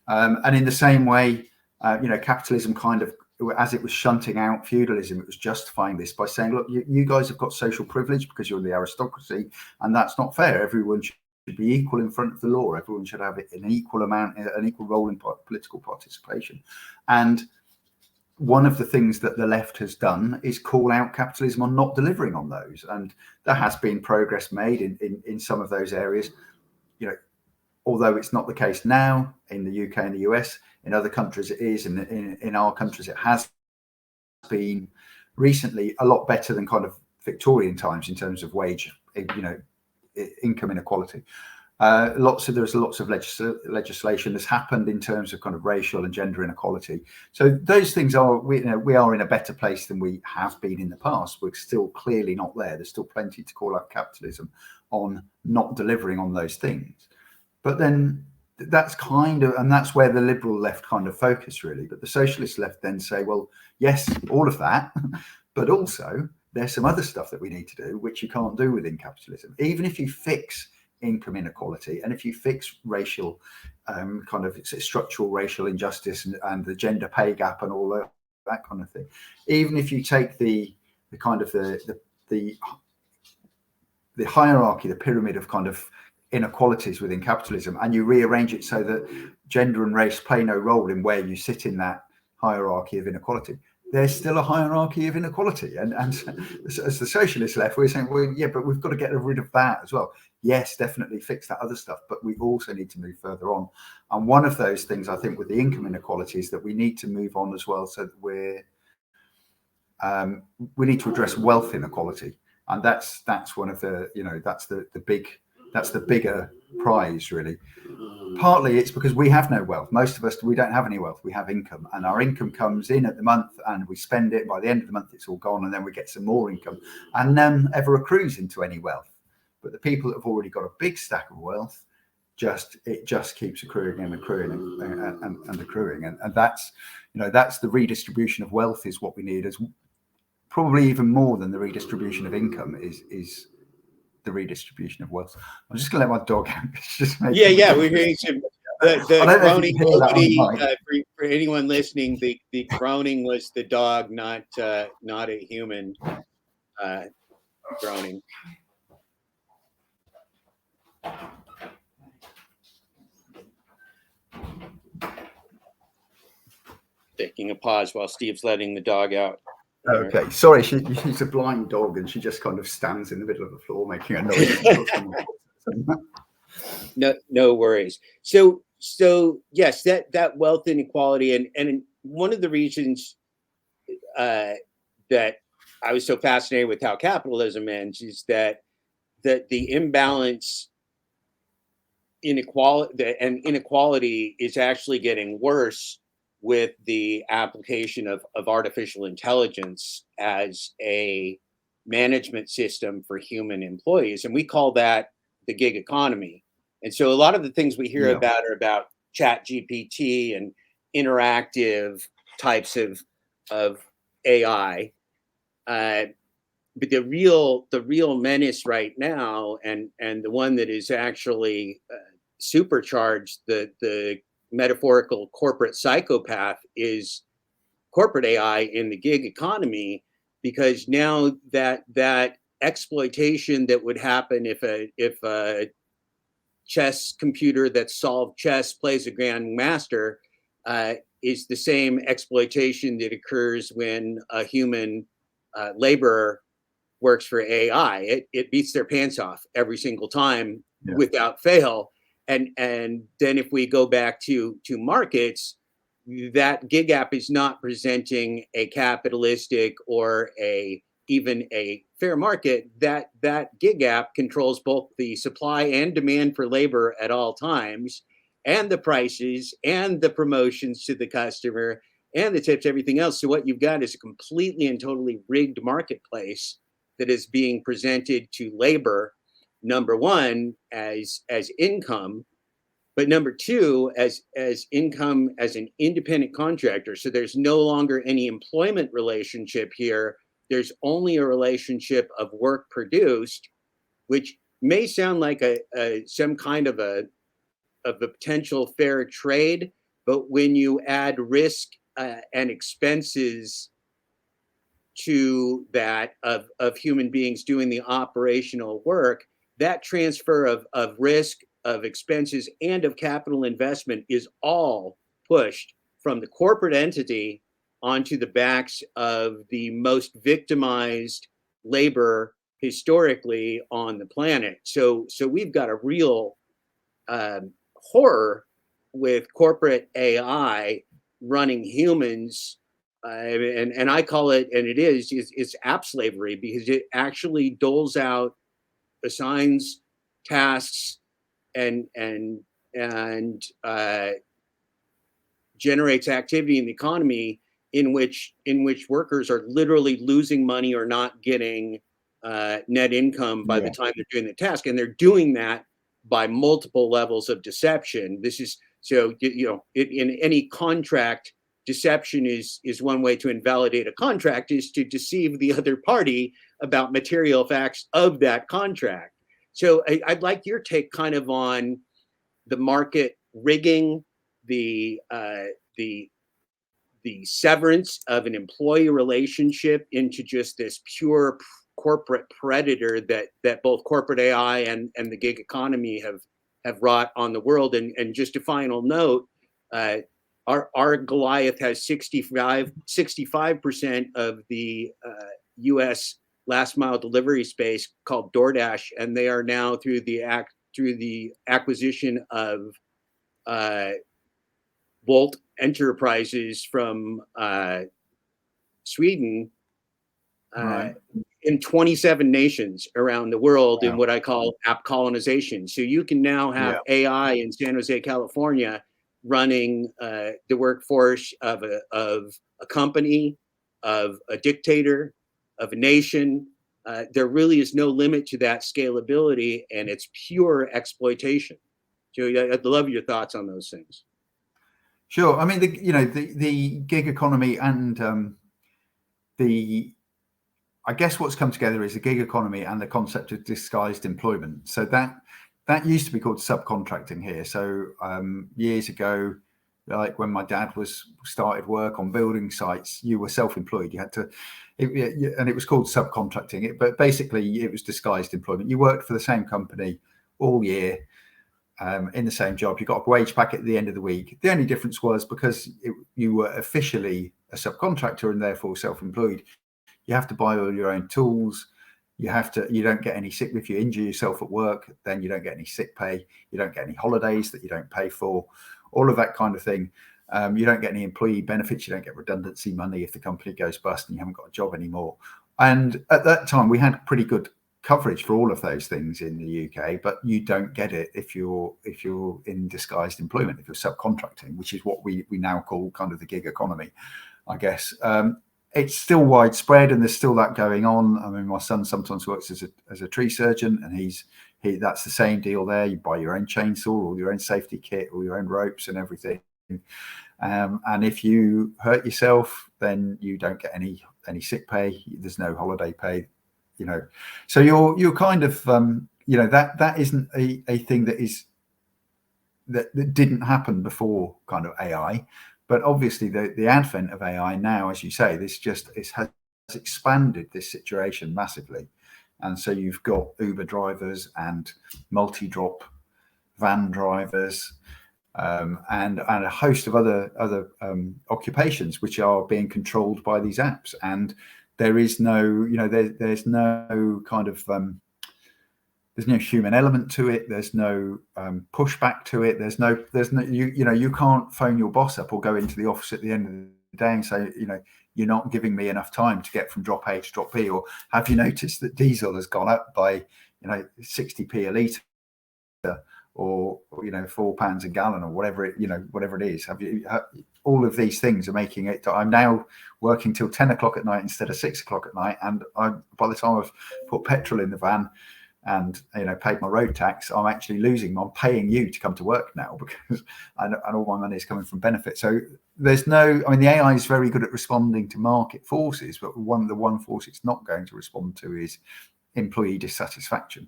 And in the same way, capitalism kind of, as it was shunting out feudalism, it was justifying this by saying, look, you guys have got social privilege because you're the aristocracy, and that's not fair. Everyone should be equal in front of the law. Everyone should have an equal role in political participation. And one of the things that the left has done is call out capitalism on not delivering on those. And there has been progress made in some of those areas, although it's not the case now in the UK and the US. In other countries it is, and in our countries it has been recently a lot better than kind of Victorian times in terms of wage, income inequality. There's lots of legislation that's happened in terms of kind of racial and gender inequality. So those things we are in a better place than we have been in the past. We're still clearly not there. There's still plenty to call out capitalism on not delivering on those things. But then that's that's where the liberal left kind of focus really. But the socialist left then say, well, yes, all of that, but also there's some other stuff that we need to do, which you can't do within capitalism. Even if you fix income inequality and if you fix racial kind of structural racial injustice and the gender pay gap and all that kind of thing, even if you take the kind of the hierarchy, the pyramid of kind of inequalities within capitalism, and you rearrange it so that gender and race play no role in where you sit in that hierarchy of inequality, there's still a hierarchy of inequality. And as the socialist left, we're saying, well, yeah, but we've got to get rid of that as well. Yes, definitely fix that other stuff, but we also need to move further on. And one of those things, I think, with the income inequality is that we need to move on as well, so that we need to address wealth inequality. And that's one of the, that's the bigger prize, really. Partly it's because we have no wealth. Most of us, we don't have any wealth. We have income, and our income comes in at the month and we spend it. By the end of the month, it's all gone, and then we get some more income, and none ever accrues into any wealth. But the people that have already got a big stack of wealth, it just keeps accruing and accruing and accruing. And that's the redistribution of wealth is what we need, as probably even more than the redistribution of income is the redistribution of wealth. I'm just gonna let my dog out. We're hearing some the groaning. For anyone listening, the groaning was the dog, not a human groaning. Taking a pause while Steve's letting the dog out. Okay, sorry, she's a blind dog and she just kind of stands in the middle of the floor making a noise. No worries. So yes, that wealth inequality and one of the reasons that I was so fascinated with how capitalism ends is that the imbalance inequality is actually getting worse with the application of artificial intelligence as a management system for human employees. And we call that the gig economy. And so a lot of the things we hear about are about chat GPT and interactive types of AI. But the real menace right now, and the one that is actually supercharged the metaphorical corporate psychopath, is corporate AI in the gig economy, because now that exploitation that would happen if a chess computer that solved chess plays a grandmaster, is the same exploitation that occurs when a human laborer works for AI. It beats their pants off every single time without fail. And then if we go back to markets, that gig app is not presenting a capitalistic or even a fair market. That gig app controls both the supply and demand for labor at all times, and the prices and the promotions to the customer and the tips, everything else. So what you've got is a completely and totally rigged marketplace that is being presented to labor, number one, as income, but number two, as income as an independent contractor. So there's no longer any employment relationship here. There's only a relationship of work produced, which may sound like some kind of a potential fair trade, but when you add risk and expenses to that of human beings doing the operational work, that transfer of risk, of expenses, and of capital investment is all pushed from the corporate entity onto the backs of the most victimized labor historically on the planet. So we've got a real horror with corporate AI running humans. And I call it, and it's app slavery, because it actually doles out, assigns tasks, and generates activity in the economy in which workers are literally losing money or not getting net income by the time they're doing the task, and they're doing that by multiple levels of deception. This is so in any contract, deception is one way to invalidate a contract, is to deceive the other party about material facts of that contract. So I'd like your take kind of on the market rigging, the severance of an employee relationship into just this pure corporate predator that both corporate AI and the gig economy have wrought on the world. And just a final note, our Goliath has 65% of the U.S. last mile delivery space, called DoorDash, and they are now through the acquisition of Volt Enterprises from Sweden, in 27 nations around the world. In what I call app colonization. So you can now have AI in San Jose, California, running the workforce of a company, of a dictator, of a nation. There really is no limit to that scalability, and it's pure exploitation. So I'd love your thoughts on those things. Sure. I mean, the gig economy and I guess what's come together is the gig economy and the concept of disguised employment. So that used to be called subcontracting here. So years ago, like when my dad started work on building sites, you were self-employed. You had to, and it was called subcontracting. But basically, it was disguised employment. You worked for the same company all year in the same job. You got a wage packet at the end of the week. The only difference was because you were officially a subcontractor and therefore self-employed, you have to buy all your own tools. You don't get any sick. If you injure yourself at work, then you don't get any sick pay. You don't get any holidays that you don't pay for, all of that kind of thing. You don't get any employee benefits. You don't get redundancy money if the company goes bust and you haven't got a job anymore. And at that time, we had pretty good coverage for all of those things in the UK, but you don't get it if you're in disguised employment, if you're subcontracting, which is what we now call kind of the gig economy, I guess. It's still widespread, and there's still that going on. I mean, my son sometimes works as a tree surgeon, and that's the same deal there. You buy your own chainsaw, or your own safety kit, or your own ropes and everything. And if you hurt yourself, then you don't get any sick pay. There's no holiday pay, So you're kind of that isn't a thing that didn't happen before kind of AI. But obviously, the advent of AI now, as you say, it has expanded this situation massively. And so you've got Uber drivers and multi-drop van drivers and a host of other occupations which are being controlled by these apps. And there is no, there's no kind of there's no human element to it. There's no pushback to it. There's no you can't phone your boss up or go into the office at the end of the day and say, you're not giving me enough time to get from drop A to drop B, or have you noticed that diesel has gone up by 60p a litre, or £4 a gallon, or whatever it is. All of these things are making it. I'm now working till 10 o'clock at night instead of 6 o'clock at night, and by the time I've put petrol in the van and paid my road tax, I'm actually losing. I'm paying you to come to work now, because and all my money is coming from benefit. So there's no. I mean, the AI is very good at responding to market forces, but the one force it's not going to respond to is employee dissatisfaction.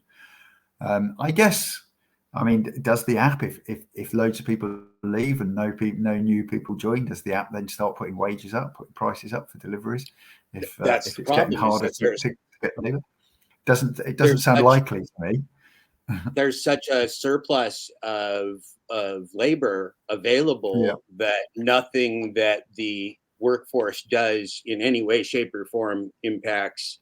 I guess. I mean, does the app, if loads of people leave and no new people join, does the app then start putting wages up, putting prices up for deliveries? If it's getting harder to get labor, it doesn't sound likely to me. There's such a surplus of labor available that nothing that the workforce does in any way, shape, or form impacts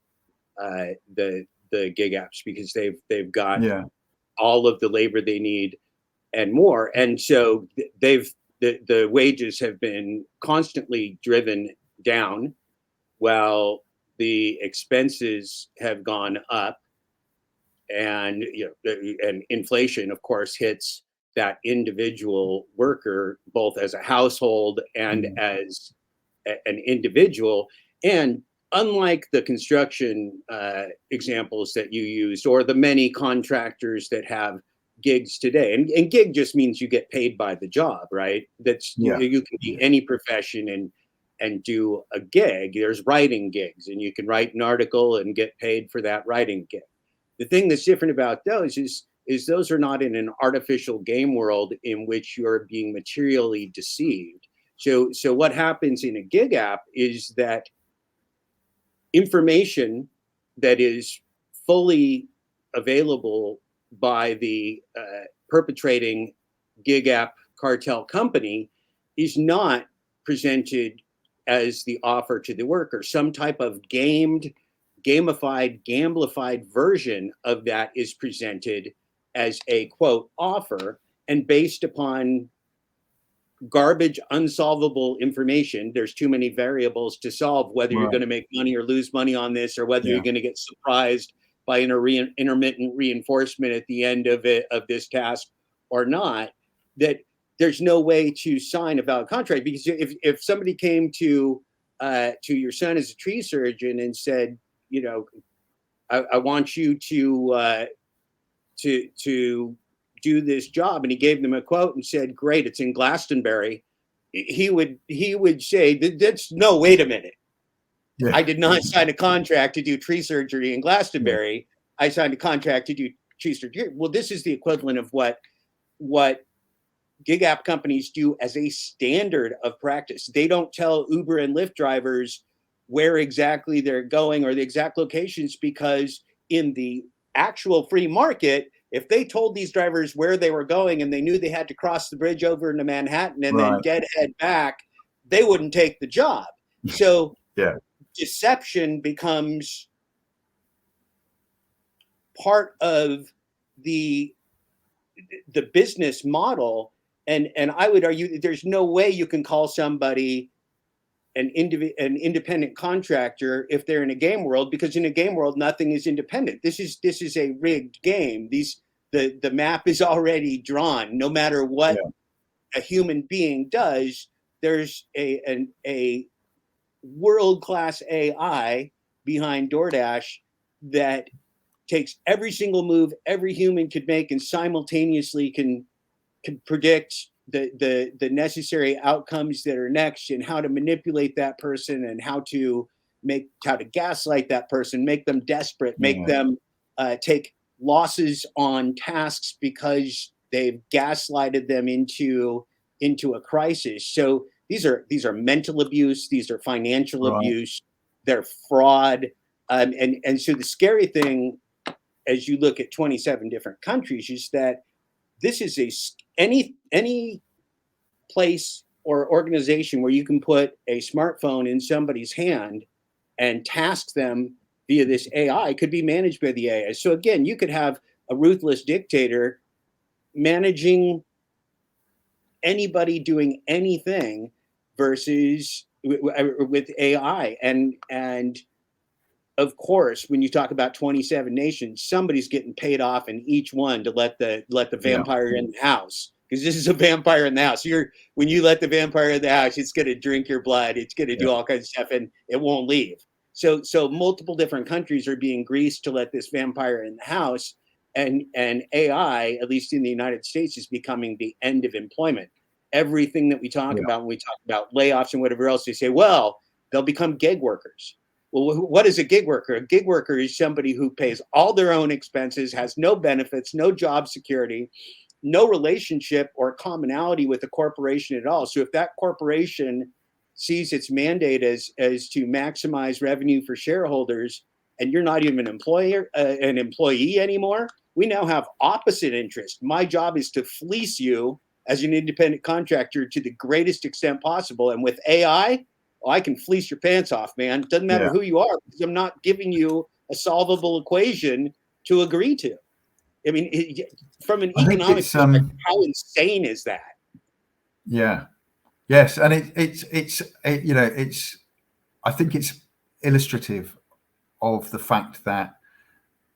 the gig apps, because they've got all of the labor they need and more. And so the wages have been constantly driven down, while the expenses have gone up. And and inflation, of course, hits that individual worker both as a household and as an individual. And unlike the construction examples that you used, or the many contractors that have gigs today, and gig just means you get paid by the job, right? You can be any profession and do a gig. There's writing gigs, and you can write an article and get paid for that writing gig. The thing that's different about those is those are not in an artificial game world in which you're being materially deceived. So what happens in a gig app is that information that is fully available by the perpetrating gig app cartel company is not presented as the offer to the worker. Some type of gamified, gamblified version of that is presented as a quote offer, and based upon garbage, unsolvable information. There's too many variables to solve whether you're going to make money or lose money on this, or whether you're going to get surprised by an intermittent reinforcement at the end of this task or not. That there's no way to sign a valid contract, because if somebody came to your son as a tree surgeon and said, I want you to do this job, and he gave them a quote and said, great, it's in Glastonbury, he would say, that's no, wait a minute. I did not sign a contract to do tree surgery in Glastonbury. I signed a contract to do tree surgery. Well, this is the equivalent of what gig app companies do as a standard of practice. They don't tell Uber and Lyft drivers where exactly they're going or the exact locations, because in the actual free market, if they told these drivers where they were going and they knew they had to cross the bridge over into Manhattan and then deadhead back, they wouldn't take the job. So deception becomes part of the business model. And I would argue that there's no way you can call somebody an independent contractor if they're in a game world, because in a game world, nothing is independent. This is a rigged game. The map is already drawn. No matter what a human being does, there's a world-class AI behind DoorDash that takes every single move every human could make and simultaneously can predict the necessary outcomes that are next, and how to manipulate that person, and how to gaslight that person, make them desperate, make them take losses on tasks because they've gaslighted them into a crisis. So these are mental abuse, these are financial abuse, they're fraud, and so the scary thing, as you look at 27 different countries, is that this is any place or organization where you can put a smartphone in somebody's hand and task them via this AI could be managed by the AI. So again, you could have a ruthless dictator managing anybody doing anything versus with AI. And of course, when you talk about 27 nations, somebody's getting paid off in each one to let the vampire in the house, because this is a vampire in the house. When you let the vampire in the house, it's going to drink your blood. It's going to do all kinds of stuff, and it won't leave. So multiple different countries are being greased to let this vampire in the house, and AI, at least in the United States, is becoming the end of employment. Everything that we talk about when we talk about layoffs and whatever else, they say, well, they'll become gig workers. Well, what is a gig worker? A gig worker is somebody who pays all their own expenses, has no benefits, no job security, no relationship or commonality with the corporation at all. So if that corporation sees its mandate as to maximize revenue for shareholders, and you're not even an employee anymore, we now have opposite interest. My job is to fleece you as an independent contractor to the greatest extent possible. And with AI, I can fleece your pants off, man. It doesn't matter who you are, because I'm not giving you a solvable equation to agree to. I mean, from an economic perspective, how insane is that? Yeah. Yes, and it's I think it's illustrative of the fact that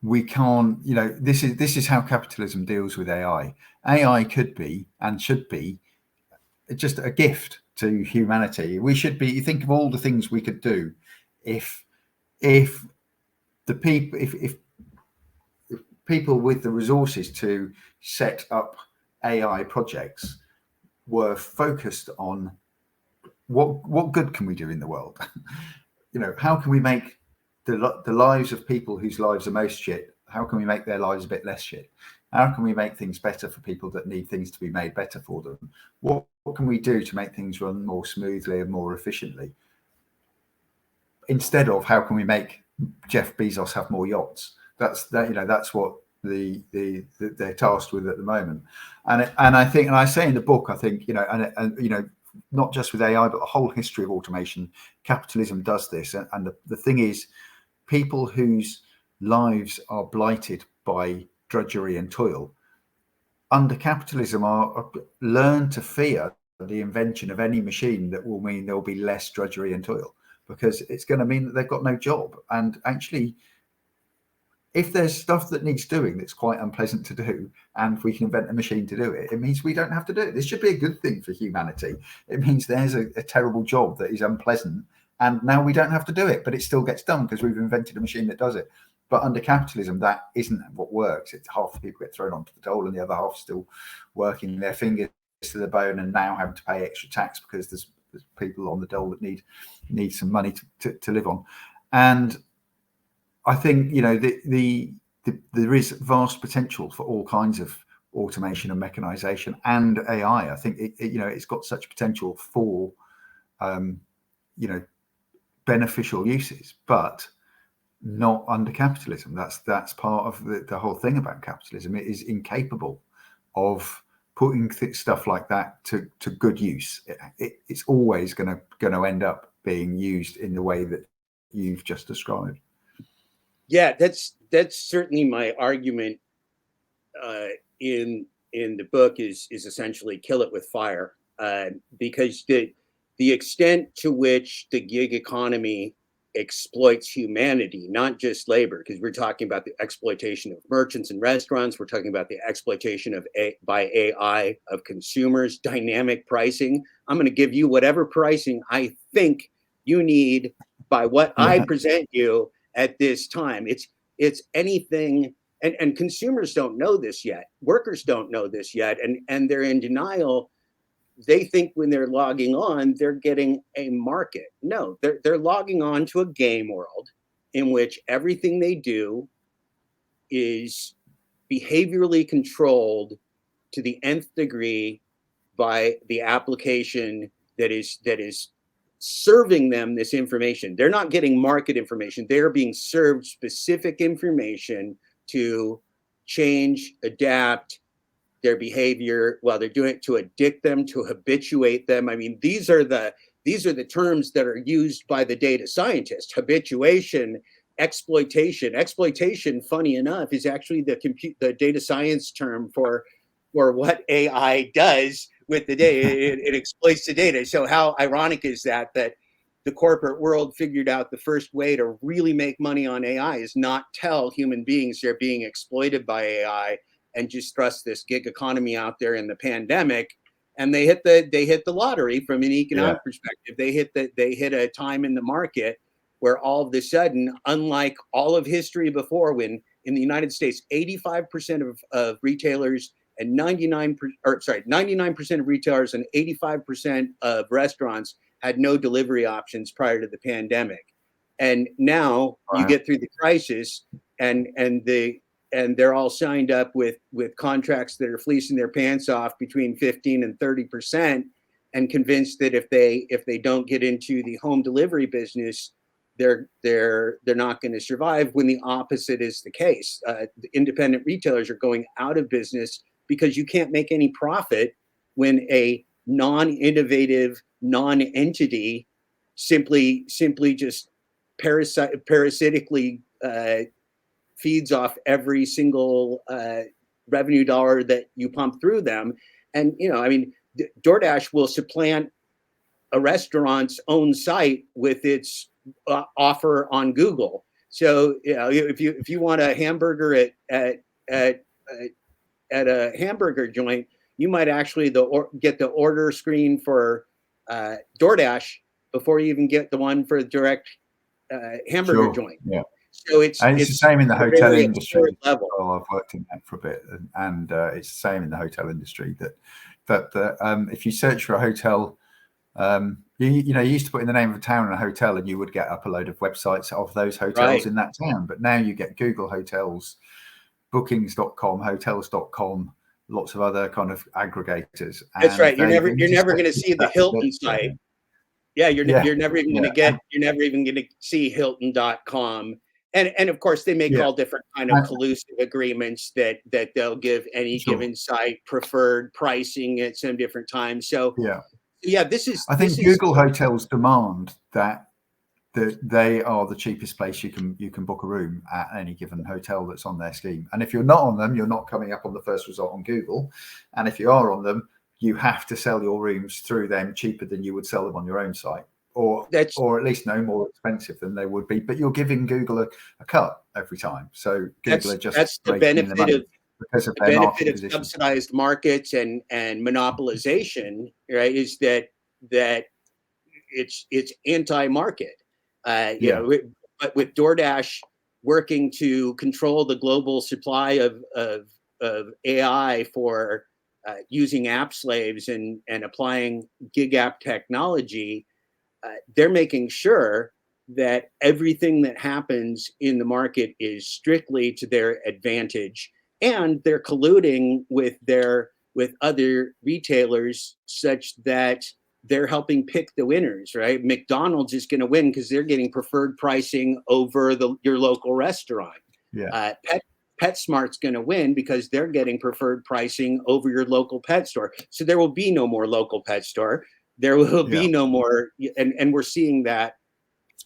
we can't, this is how capitalism deals with AI. AI could be and should be just a gift to humanity. We should be, you think of all the things we could do if the people, if people with the resources to set up AI projects were focused on what good can we do in the world? How can we make the lives of people whose lives are most shit, how can we make their lives a bit less shit? How can we make things better for people that need things to be made better for them? What can we do to make things run more smoothly and more efficiently? Instead of how can we make Jeff Bezos have more yachts? That's what they're tasked with at the moment. And I think, and I say in the book, I think, not just with AI, but the whole history of automation, capitalism does this. And the thing is, people whose lives are blighted by drudgery and toil under capitalism are learn to fear the invention of any machine that will mean there'll be less drudgery and toil, because it's going to mean that they've got no job. And actually, if there's stuff that needs doing that's quite unpleasant to do, and we can invent a machine to do it, it means we don't have to do it. This should be a good thing for humanity. It means there's a terrible job that is unpleasant, and now we don't have to do it, but it still gets done because we've invented a machine that does it. But under capitalism, that isn't what works. It's half the people get thrown onto the dole, and the other half still working their fingers to the bone and now having to pay extra tax because there's people on the dole that need some money to live on. And I think there is vast potential for all kinds of automation and mechanization and AI. I think it's got such potential for beneficial uses, but not under capitalism. That's part of the whole thing about capitalism. It is incapable of putting stuff like that to good use. It's always going to end up being used in the way that you've just described. Yeah, that's certainly my argument in the book is essentially kill it with fire, because the extent to which the gig economy exploits humanity, not just labor, because we're talking about the exploitation of merchants and restaurants, we're talking about the exploitation by AI of consumers, dynamic pricing. I'm going to give you whatever pricing I think you need by what I present you at this time. It's anything, and consumers don't know this yet. Workers don't know this yet, and they're in denial. They think when they're logging on, they're getting a market. No, they're logging on to a game world in which everything they do is behaviorally controlled to the nth degree by the application that is serving them this information. They're not getting market information. They're being served specific information to change, adapt their behavior. Well, they're doing it to addict them, to habituate them. I mean, these are the terms that are used by the data scientists: habituation, exploitation. Exploitation, funny enough, is actually the data science term for what AI does with the data. It exploits the data. So how ironic is that the corporate world figured out the first way to really make money on AI is not tell human beings they're being exploited by AI, and just thrust this gig economy out there in the pandemic. And they hit the lottery from an economic perspective. They hit a time in the market where all of a sudden, unlike all of history before, when in the United States, 85% of retailers and 99% of retailers and 85% of restaurants had no delivery options prior to the pandemic. And now you get through the crisis, and they're all signed up with contracts that are fleecing their pants off between 15 and 30%, and convinced that if they don't get into the home delivery business, they're not going to survive, when the opposite is the case. The independent retailers are going out of business because you can't make any profit when a non-innovative non-entity simply just parasitically feeds off every single revenue dollar that you pump through them. And I mean, DoorDash will supplant a restaurant's own site with its offer on Google. So if you want a hamburger at a hamburger joint, you might actually get the order screen for DoorDash before you even get the one for direct hamburger joint. Yeah. So it's the same in the hotel industry. Level. I've worked in that for a bit, and it's the same in the hotel industry. That if you search for a hotel, you used to put in the name of a town and a hotel, and you would get up a load of websites of those hotels in that town. But now you get Google Hotels, Bookings.com, Hotels.com, lots of other kind of aggregators. That's right. You're never going to see the Hilton site. Yeah, you're never even going to see Hilton.com. And of course, they make all different kind of collusive agreements that they'll give any given site preferred pricing at some different times. So this is. I think Google Hotels demand that they are the cheapest place you can book a room at any given hotel that's on their scheme. And if you're not on them, you're not coming up on the first result on Google. And if you are on them, you have to sell your rooms through them cheaper than you would sell them on your own site, or at least no more expensive than they would be. But you're giving Google a cut every time. So Google are just that's the benefit of because of their market position. Subsidized markets and monopolization, right? Is that it's anti-market. But with DoorDash working to control the global supply of AI for using app slaves and applying gig app technology, they're making sure that everything that happens in the market is strictly to their advantage, and they're colluding with other retailers such that they're helping pick the winners, right? McDonald's is going to win because they're getting preferred pricing over your local restaurant. PetSmart's going to win because they're getting preferred pricing over your local pet store. So there will be no more local pet store. There will be no more, and we're seeing that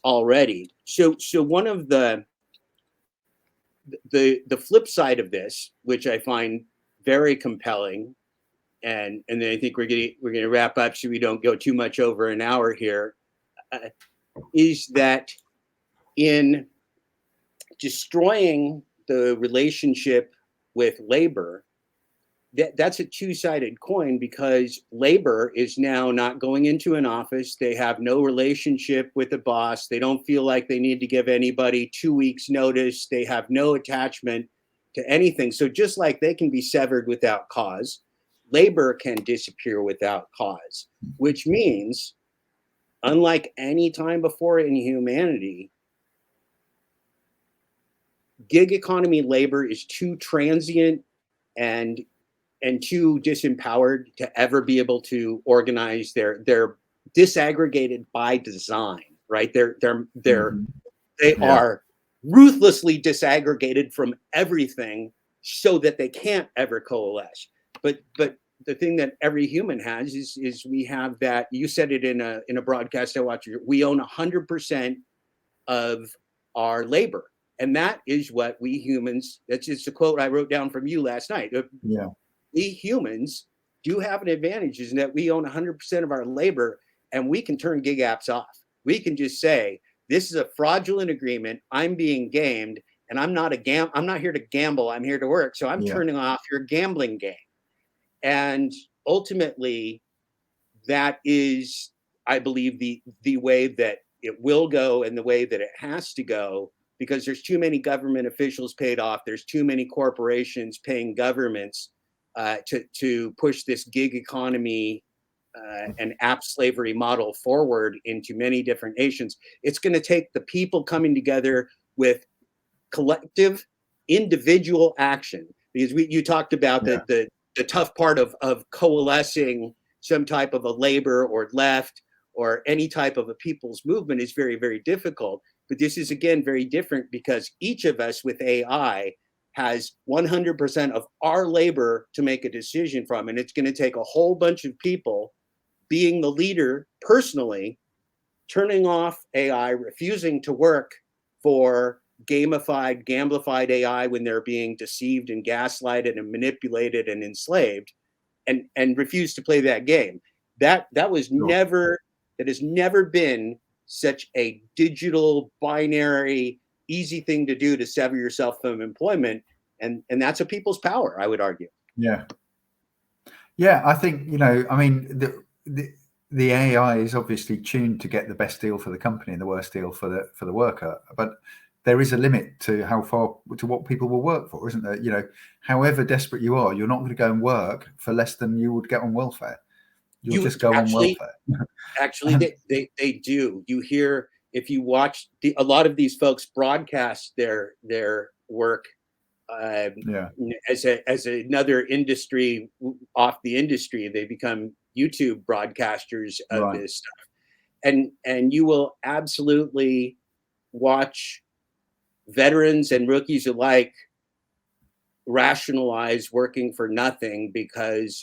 already. So one of the flip side of this, which I find very compelling, and then I think we're going to wrap up so we don't go too much over an hour here, is that in destroying the relationship with labor, that's a two-sided coin, because labor is now not going into an office. They have no relationship with the boss. They don't feel like they need to give anybody 2 weeks notice. They have no attachment to anything. So just like they can be severed without cause, labor can disappear without cause, which means, unlike any time before in humanity, gig economy labor is too transient and too disempowered to ever be able to organize. They're disaggregated by design, right? They are ruthlessly disaggregated from everything so that they can't ever coalesce. but the thing that every human has is we have that. You said it in a broadcast I watched. We own 100% of our labor, and that is what we humans. That's just a quote I wrote down from you last night. Yeah. We humans do have an advantage, is that we own 100% of our labor, and we can turn gig apps off. We can just say, this is a fraudulent agreement. I'm being gamed, and I'm not here to gamble. I'm here to work. So I'm turning off your gambling game. And ultimately, that is, I believe, the way that it will go and the way that it has to go, because there's too many government officials paid off. There's too many corporations paying governments to push this gig economy and app slavery model forward into many different nations. It's going to take the people coming together with collective individual action, because you talked about the tough part of coalescing some type of a labor or left or any type of a people's movement is very, very difficult. But this is, again, very different, because each of us with AI has 100% of our labor to make a decision from. And it's going to take a whole bunch of people being the leader personally, turning off AI, refusing to work for gamblified AI when they're being deceived and gaslighted and manipulated and enslaved, and refuse to play that game. That has never been such a digital binary easy thing to do, to sever yourself from employment, and that's a people's power, I would argue. I think, I mean, the AI is obviously tuned to get the best deal for the company and the worst deal for the worker, but there is a limit to what people will work for, isn't there? However desperate you are, you're not going to go and work for less than you would get on welfare. You'll just go on welfare. Actually, they do. You hear, if you watch a lot of these folks broadcast their work as another industry off the industry, they become YouTube broadcasters of this stuff, and you will absolutely watch veterans and rookies alike rationalize working for nothing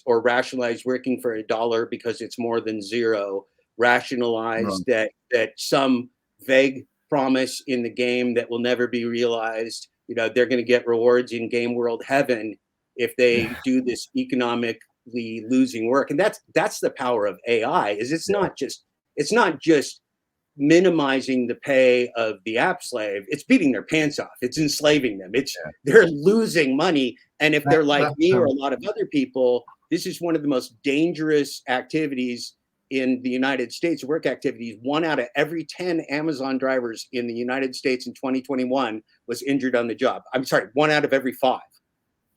or rationalize working for $1 because it's more than zero, rationalize that some vague promise in the game that will never be realized, they're going to get rewards in game world heaven if they do this economically losing work. And that's the power of AI, is it's not just minimizing the pay of the app slave. It's beating their pants off. It's enslaving them. They're losing money. And if they're like me or a lot of other people, this is one of the most dangerous activities in the United States, work activities. 1 out of every 10 Amazon drivers in the United States in 2021 was injured on the job. I'm sorry, 1 out of every 5.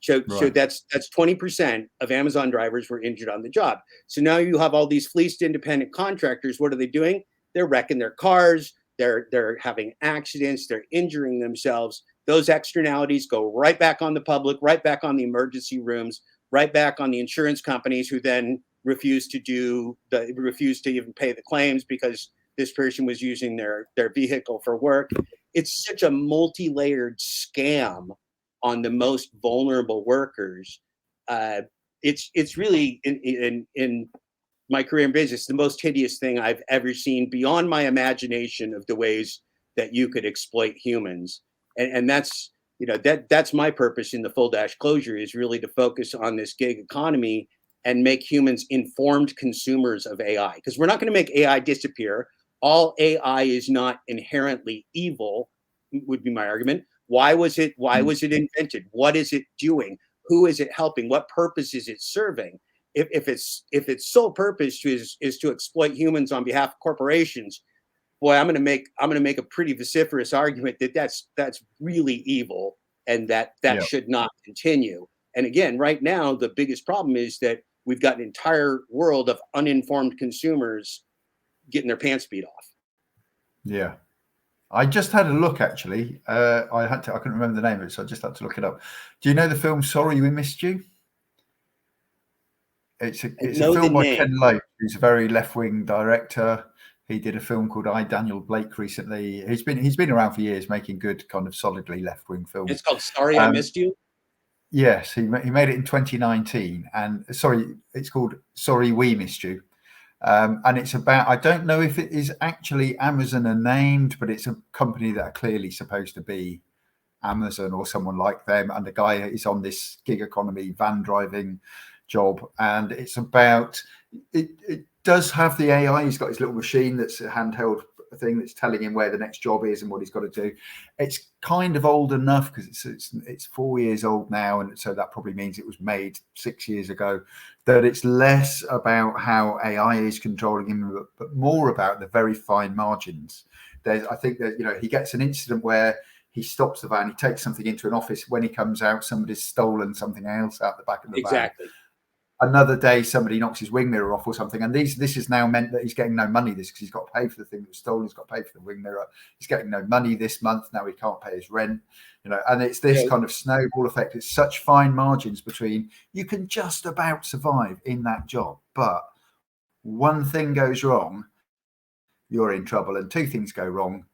So that's 20% of Amazon drivers were injured on the job. So now you have all these fleeced independent contractors. What are they doing? They're wrecking their cars. They're having accidents. They're injuring themselves. Those externalities go right back on the public, right back on the emergency rooms, right back on the insurance companies, who then refuse to even pay the claims because this person was using their vehicle for work. It's such a multi-layered scam on the most vulnerable workers. It's really in my career in business, the most hideous thing I've ever seen, beyond my imagination of the ways that you could exploit humans. And that's, that's my purpose in the full Dashclosure, is really to focus on this gig economy and make humans informed consumers of AI. Because we're not going to make AI disappear. All AI is not inherently evil, would be my argument. Why was it invented? What is it doing? Who is it helping? What purpose is it serving? If its sole purpose is to exploit humans on behalf of corporations, boy, I'm going to make a pretty vociferous argument that that's really evil, and that should not continue. And again, right now, the biggest problem is that we've got an entire world of uninformed consumers getting their pants beat off. Yeah. I just had a look, actually. I couldn't remember the name of it, so I just had to look it up. Do you know the film Sorry We Missed You? It's a film by Ken Loach, who's a very left-wing director. He did a film called I, Daniel Blake recently. He's been around for years, making good, kind of solidly left-wing films. It's called Sorry I Missed You? Yes, he made it in 2019, and sorry, it's called Sorry We Missed You. And it's about, I don't know if it is actually Amazon are named, but it's a company that are clearly supposed to be Amazon or someone like them. And the guy is on this gig economy van driving job. And it's about, it does have the AI. He's got his little machine that's a handheld thing that's telling him where the next job is and what he's got to do. It's kind of old enough because it's 4 years old now, and so that probably means it was made 6 years ago. That it's less about how AI is controlling him, but more about the very fine margins. I think that he gets an incident where he stops the van, he takes something into an office. When he comes out, somebody's stolen something else out the back of the van. Another day, somebody knocks his wing mirror off or something, and this has now meant that he's getting no money. Because he's got to pay for the thing that was stolen, he's got to pay for the wing mirror. He's getting no money this month. Now he can't pay his rent. And it's this kind of snowball effect. It's such fine margins between, you can just about survive in that job, but one thing goes wrong, you're in trouble, and two things go wrong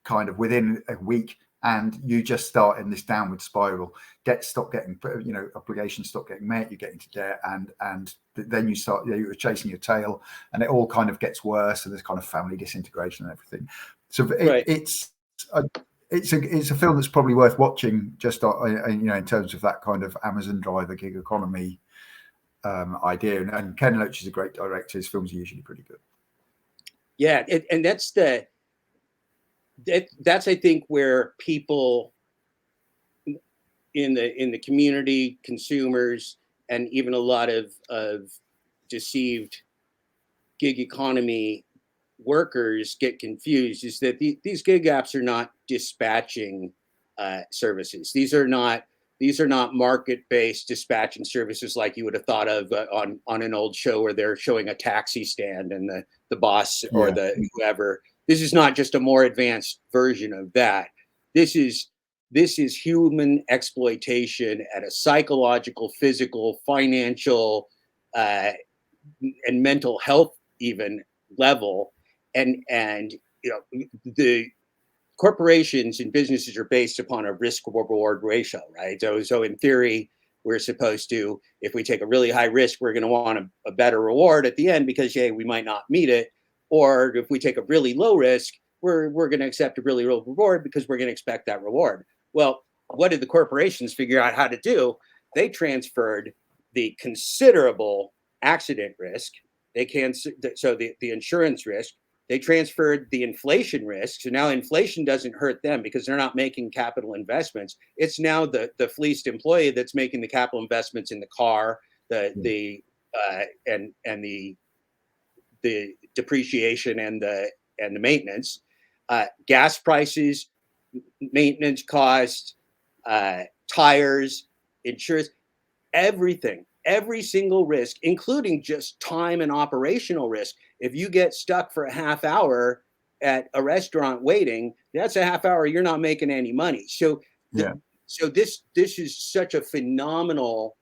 kind of within a week, and you just start in this downward spiral. Obligations stop getting met, you get into debt, and then you start, you're chasing your tail, and it all kind of gets worse, and there's kind of family disintegration and everything. So it's a film that's probably worth watching, just in terms of that kind of Amazon driver gig economy idea. And Ken Loach is a great director. His films are usually pretty good. Yeah, and that's I think where people in the community, consumers, and even a lot of deceived gig economy workers get confused, is that these gig apps are not dispatching services. These are not market-based dispatching services like you would have thought of on an old show where they're showing a taxi stand and the boss or the whoever. This is not just a more advanced version of that. This is human exploitation at a psychological, physical, financial, and mental health even level. And the corporations and businesses are based upon a risk-reward ratio, right? So in theory, we're supposed to, if we take a really high risk, we're going to want a better reward at the end because, we might not meet it. Or if we take a really low risk, we're going to accept a really low reward because we're going to expect that reward. Well, what did the corporations figure out how to do? They transferred the considerable accident risk. So the insurance risk. They transferred the inflation risk. So now inflation doesn't hurt them because they're not making capital investments. It's now the fleeced employee that's making the capital investments in the car, the depreciation and the maintenance, gas prices, maintenance costs, tires, insurance, everything, every single risk, including just time and operational risk. If you get stuck for a half hour at a restaurant waiting, that's a half hour you're not making any money. So this is such a phenomenal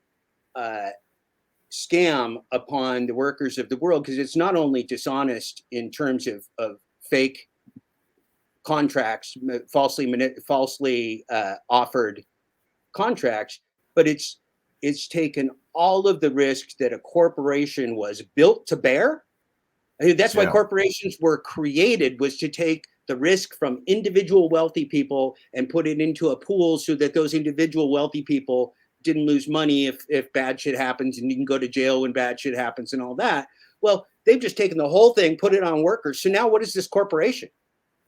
scam upon the workers of the world, because it's not only dishonest in terms of fake contracts, falsely offered contracts, but it's taken all of the risks that a corporation was built to bear. I mean, that's why corporations were created, was to take the risk from individual wealthy people and put it into a pool so that those individual wealthy people didn't lose money if bad shit happens, and you can go to jail when bad shit happens and all that. Well, they've just taken the whole thing, put it on workers. So now what is this corporation?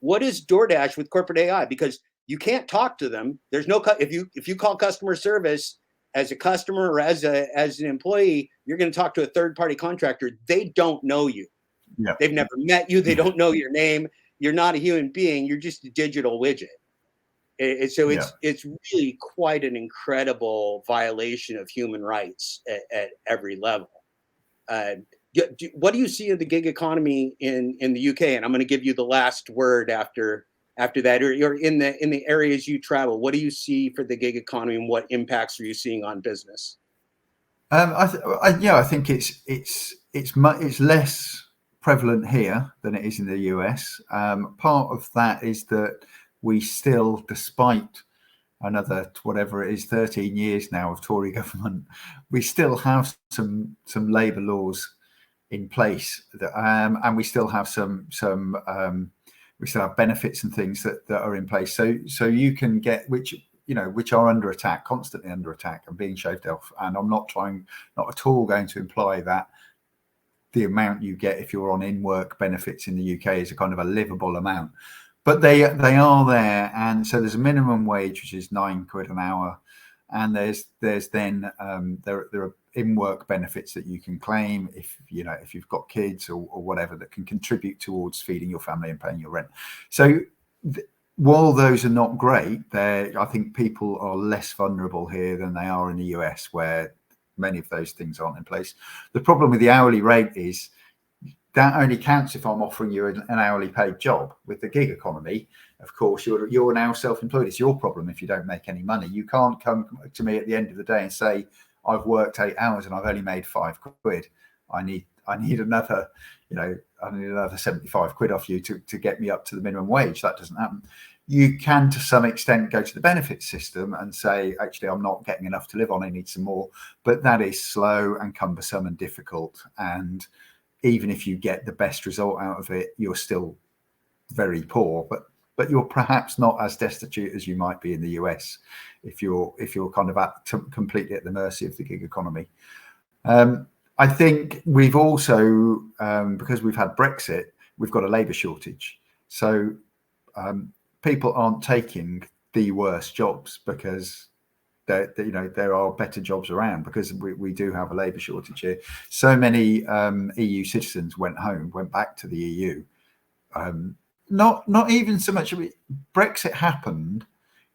What is DoorDash with corporate AI? Because you can't talk to them. There's no, if you call customer service as a customer or as an employee, you're going to talk to a third-party contractor. They don't know you. Yeah. They've never met you. They don't know your name. You're not a human being. You're just a digital widget. So it's really quite an incredible violation of human rights at every level. What do you see of the gig economy in the UK? And I'm going to give you the last word after that, or in the areas you travel. What do you see for the gig economy, and what impacts are you seeing on business? I think it's less prevalent here than it is in the US. Part of that is that we still, despite another, whatever it is, 13 years now of Tory government, we still have some labour laws in place, that, and we still have we still have benefits and things that are in place. So you can get, which are under attack, constantly under attack and being shaved off. And I'm not at all going to imply that the amount you get if you're on in-work benefits in the UK is a kind of a livable amount, but they are there. And so there's a minimum wage, which is £9 an hour, and there's then there are in-work benefits that you can claim if you've got kids or whatever, that can contribute towards feeding your family and paying your rent. So while those are not great, I think people are less vulnerable here than they are in the US, where many of those things aren't in place. The problem with the hourly rate is that only counts if I'm offering you an hourly paid job. With the gig economy, of course, you're now self-employed. It's your problem if you don't make any money. You can't come to me at the end of the day and say, I've worked 8 hours and I've only made £5. I need another, I need another 75 quid off you to get me up to the minimum wage. That doesn't happen. You can, to some extent, go to the benefits system and say, actually, I'm not getting enough to live on, I need some more. But that is slow and cumbersome and difficult. And even if you get the best result out of it, you're still very poor. But you're perhaps not as destitute as you might be in the US if you're kind of completely at the mercy of the gig economy. I think we've also, because we've had Brexit, we've got a labour shortage. So people aren't taking the worst jobs because there are better jobs around, because we do have a labour shortage here. So many EU citizens went back to the EU. Not even so much. Brexit happened,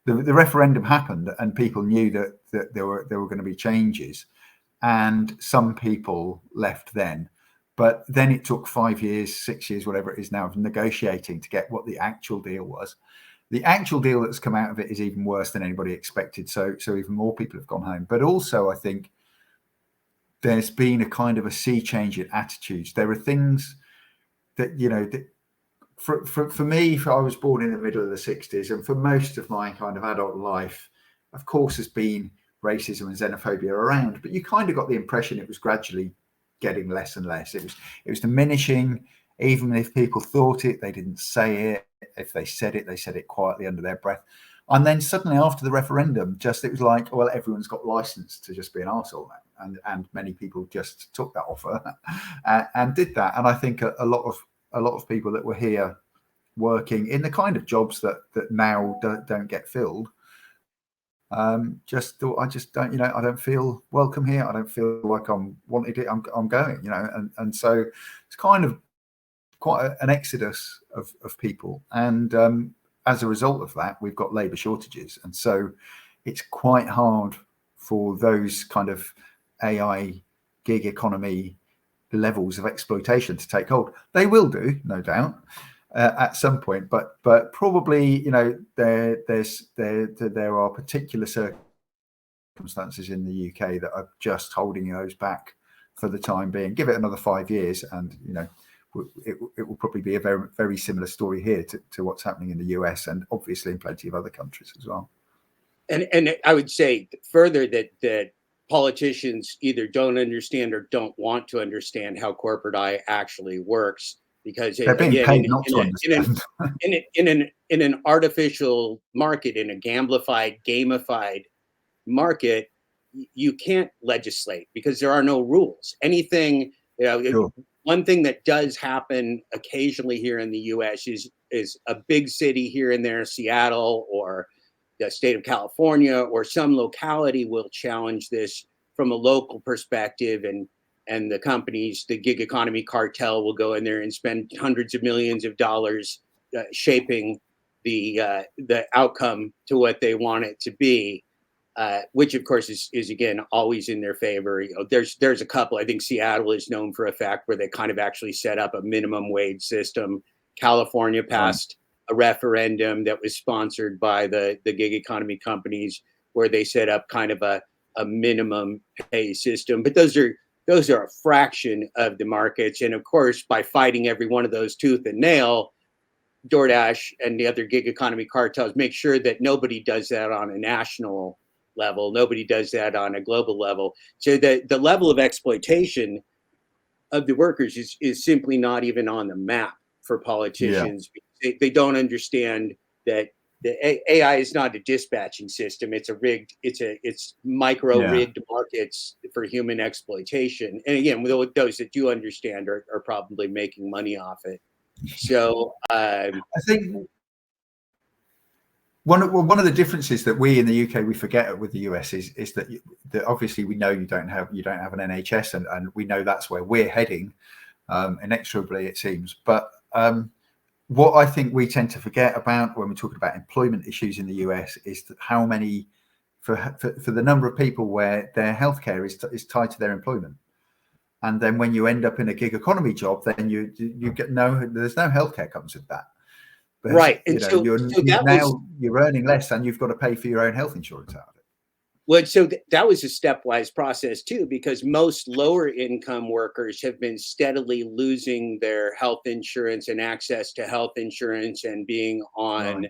the referendum happened, and people knew that there were going to be changes, and some people left then. But then it took 5 years, 6 years, whatever it is now, of negotiating to get what the actual deal was. The actual deal that's come out of it is even worse than anybody expected. So even more people have gone home. But also, I think there's been a kind of a sea change in attitudes. There are things that, for me, I was born in the middle of the 60s, and for most of my kind of adult life, of course, there's been racism and xenophobia around, but you kind of got the impression it was gradually getting less and less. It was diminishing. Even if people thought it, they didn't say it. If they said it quietly under their breath. And then suddenly after the referendum, it was like, well, everyone's got license to just be an arsehole now. And many people just took that offer and did that. And I think a lot of people that were here working in the kind of jobs that now don't get filled, just thought, I just don't, I don't feel welcome here. I don't feel like I'm wanted it. I'm going, and so it's kind of quite an exodus of people. And as a result of that, we've got labour shortages. And so it's quite hard for those kind of AI gig economy levels of exploitation to take hold. They will do, no doubt, at some point, but probably, there are particular circumstances in the UK that are just holding those back for the time being. Give it another 5 years and, it will probably be a very, very similar story here to what's happening in the US, and obviously in plenty of other countries as well. And I would say further that politicians either don't understand or don't want to understand how corporate AI actually works, because they're being paid not to understand. In an artificial market, in a gamified market, you can't legislate because there are no rules. Anything, Sure. One thing that does happen occasionally here in the US is a big city here and there, Seattle or the state of California or some locality will challenge this from a local perspective, and the companies, the gig economy cartel, will go in there and spend hundreds of millions of dollars shaping the outcome to what they want it to be. Which of course is again always in their favor. There's a couple. I think Seattle is known for a fact where they kind of actually set up a minimum wage system. California passed a referendum that was sponsored by the gig economy companies where they set up kind of a minimum pay system. But those are a fraction of the markets. And of course, by fighting every one of those tooth and nail, DoorDash and the other gig economy cartels make sure that nobody does that on a national level. Nobody does that on a global level. So the level of exploitation of the workers is simply not even on the map for politicians. They don't understand that the AI is not a dispatching system. It's it's micro rigged markets for human exploitation. And again, those that do understand are probably making money off it. So I think one of the differences that we in the UK we forget with the US is that obviously we know you don't have an NHS, and we know that's where we're heading inexorably, it seems. But what I think we tend to forget about when we're talking about employment issues in the US is that how many for the number of people where their healthcare is tied to their employment. And then when you end up in a gig economy job, then you get there's no healthcare comes with that. But, right. And you're earning less and you've got to pay for your own health insurance out of it. Well, so that was a stepwise process too, because most lower income workers have been steadily losing their health insurance and access to health insurance and being on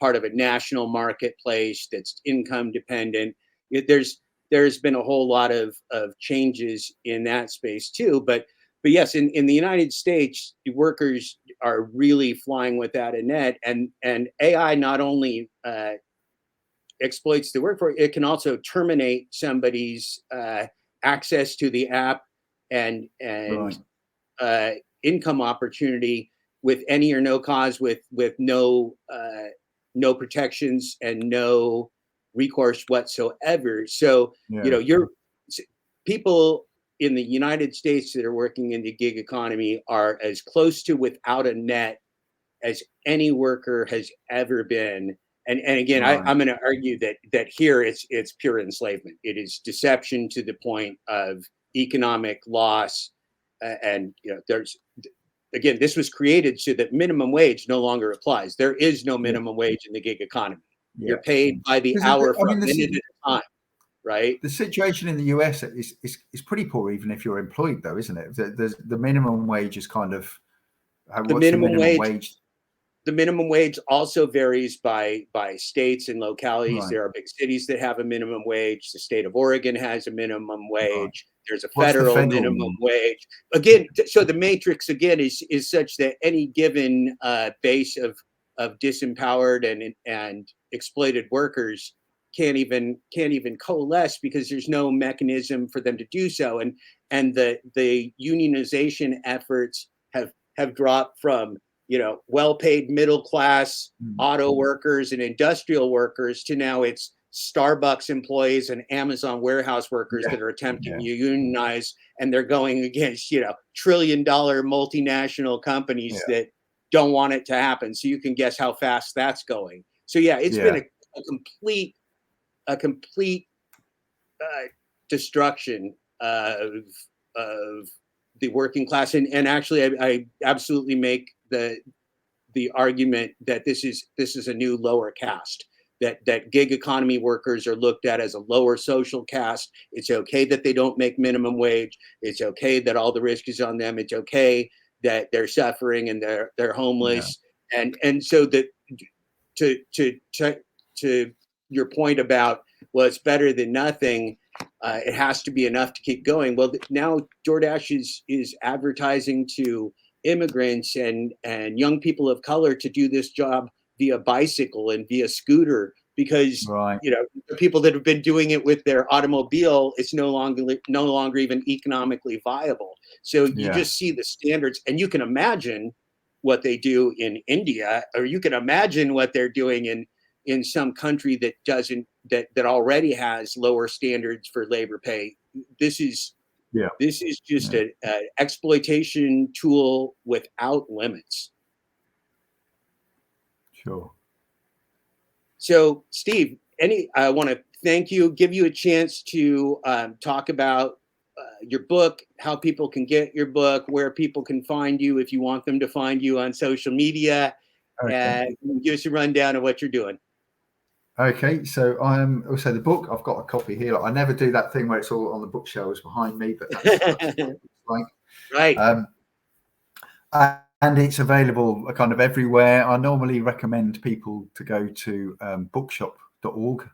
part of a national marketplace that's income dependent. There's been a whole lot of changes in that space too. But yes, in the United States, the workers are really flying without a net, and AI not only exploits the workforce, it can also terminate somebody's access to the app and income opportunity with any or no cause, with no protections and no recourse whatsoever. So people in the United States that are working in the gig economy are as close to without a net as any worker has ever been. And again, I'm going to argue that here it's pure enslavement. It is deception to the point of economic loss. And again, this was created so that minimum wage no longer applies. There is no minimum wage in the gig economy. You're paid by the hour for a minute at a time, right? The situation in the US is pretty poor, even if you're employed, though, isn't it? The minimum wage is kind of the minimum wage. The minimum wage also varies by states and localities. Right. There are big cities that have a minimum wage. The state of Oregon has a minimum wage. Right. There's a federal minimum wage. Again, so the matrix again is such that any given base of disempowered and exploited workers can't even coalesce because there's no mechanism for them to do so. And the unionization efforts have dropped from well-paid middle-class auto workers and industrial workers to now it's Starbucks employees and Amazon warehouse workers that are attempting to unionize, and they're going against, trillion-dollar multinational companies that don't want it to happen. So you can guess how fast that's going. So it's been a complete destruction of the working class, and actually I absolutely make the argument that this is a new lower caste, that gig economy workers are looked at as a lower social caste. It's okay that they don't make minimum wage. It's okay that all the risk is on them. It's okay that they're suffering and they're homeless. And so that to your point about, well, it's better than nothing. It has to be enough to keep going. Well, now DoorDash is advertising to immigrants and young people of color to do this job via bicycle and via scooter, because the people that have been doing it with their automobile, it's no longer even economically viable. So you just see the standards, and you can imagine what they do in India, or you can imagine what they're doing in some country that already has lower standards for labor pay. This is just an exploitation tool without limits. Sure. So, Steve, I want to thank you, give you a chance to talk about your book, how people can get your book, where people can find you if you want them to find you on social media, and give us a rundown of what you're doing. Okay, so I am also the book. I've got a copy here. I never do that thing where it's all on the bookshelves behind me, but that's what it's like. Right. and it's available kind of everywhere. I normally recommend people to go to bookshop.org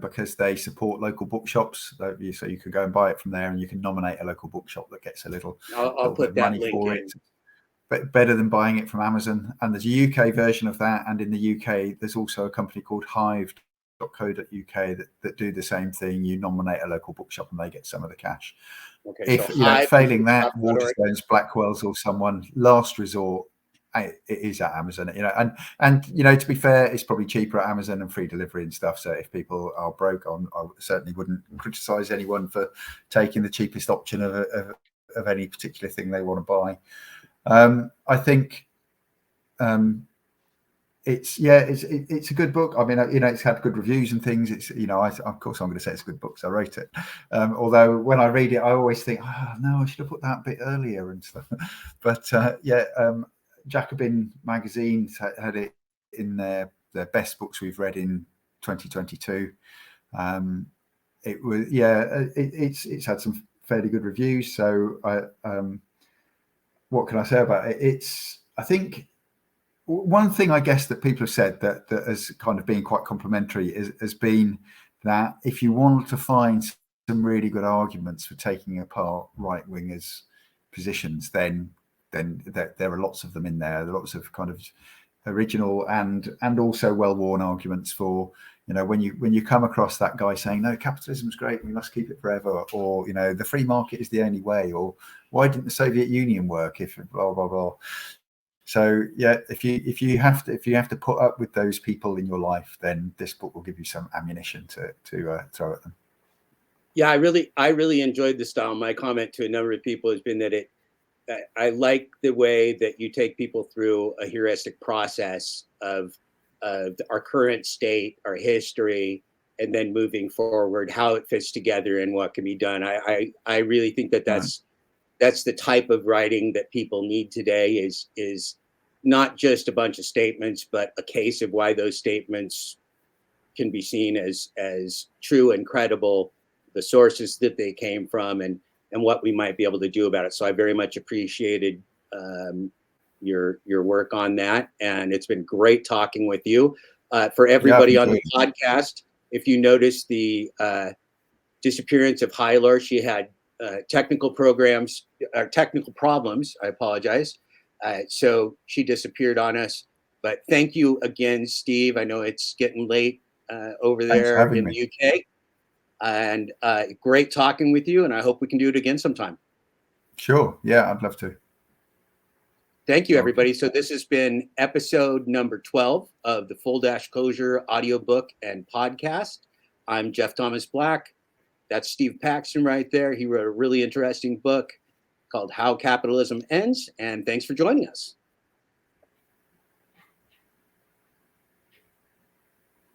because they support local bookshops. So you can go and buy it from there, and you can nominate a local bookshop that gets a little I'll bit put of that money link for in. it. But better than buying it from Amazon. And there's a UK version of that. And in the UK, there's also a company called hive.co.uk that do the same thing. You nominate a local bookshop and they get some of the cash. Okay, If so failing that, Waterstones, Blackwell's, or someone, last resort, it is at Amazon. And to be fair, it's probably cheaper at Amazon and free delivery and stuff. So if people are broke, I certainly wouldn't criticize anyone for taking the cheapest option of any particular thing they want to buy. I think it's a good book. I mean, it's had good reviews and things. It's of course I'm going to say it's a good book because I wrote it. Although when I read it, I always think, oh no, I should have put that a bit earlier and stuff. But Jacobin magazine had it in their best books we've read in 2022. It was it's had some fairly good reviews. So what can I say about it? I think one thing I guess that people have said that has kind of been quite complimentary has been that if you want to find some really good arguments for taking apart right wingers' positions, then there are lots of them in there. There are lots of kind of original and also well-worn arguments for, when you come across that guy saying, no, capitalism's great, we must keep it forever, or the free market is the only way, or why didn't the Soviet Union work if blah blah blah. So if you have to put up with those people in your life, then this book will give you some ammunition to throw at them. Yeah, I really enjoyed the style. My comment to a number of people has been that I like the way that you take people through a heuristic process of our current state, our history, and then moving forward, how it fits together and what can be done. I really think that's the type of writing that people need today, is not just a bunch of statements, but a case of why those statements can be seen as true and credible, the sources that they came from, and what we might be able to do about it. So I very much appreciated your work on that, and it's been great talking with you. For everybody on the podcast, if you notice the disappearance of Heidilore, she had technical problems. I apologize. So she disappeared on us. But thank you again, Steve. I know it's getting late over there in the UK. And great talking with you. And I hope we can do it again sometime. Sure. Yeah, I'd love to. Thank you, everybody. So this has been episode number 12 of the Full Dashclosure audiobook and podcast. I'm Jeff Thomas Black. That's Steve Paxton right there. He wrote a really interesting book called How Capitalism Ends. And thanks for joining us.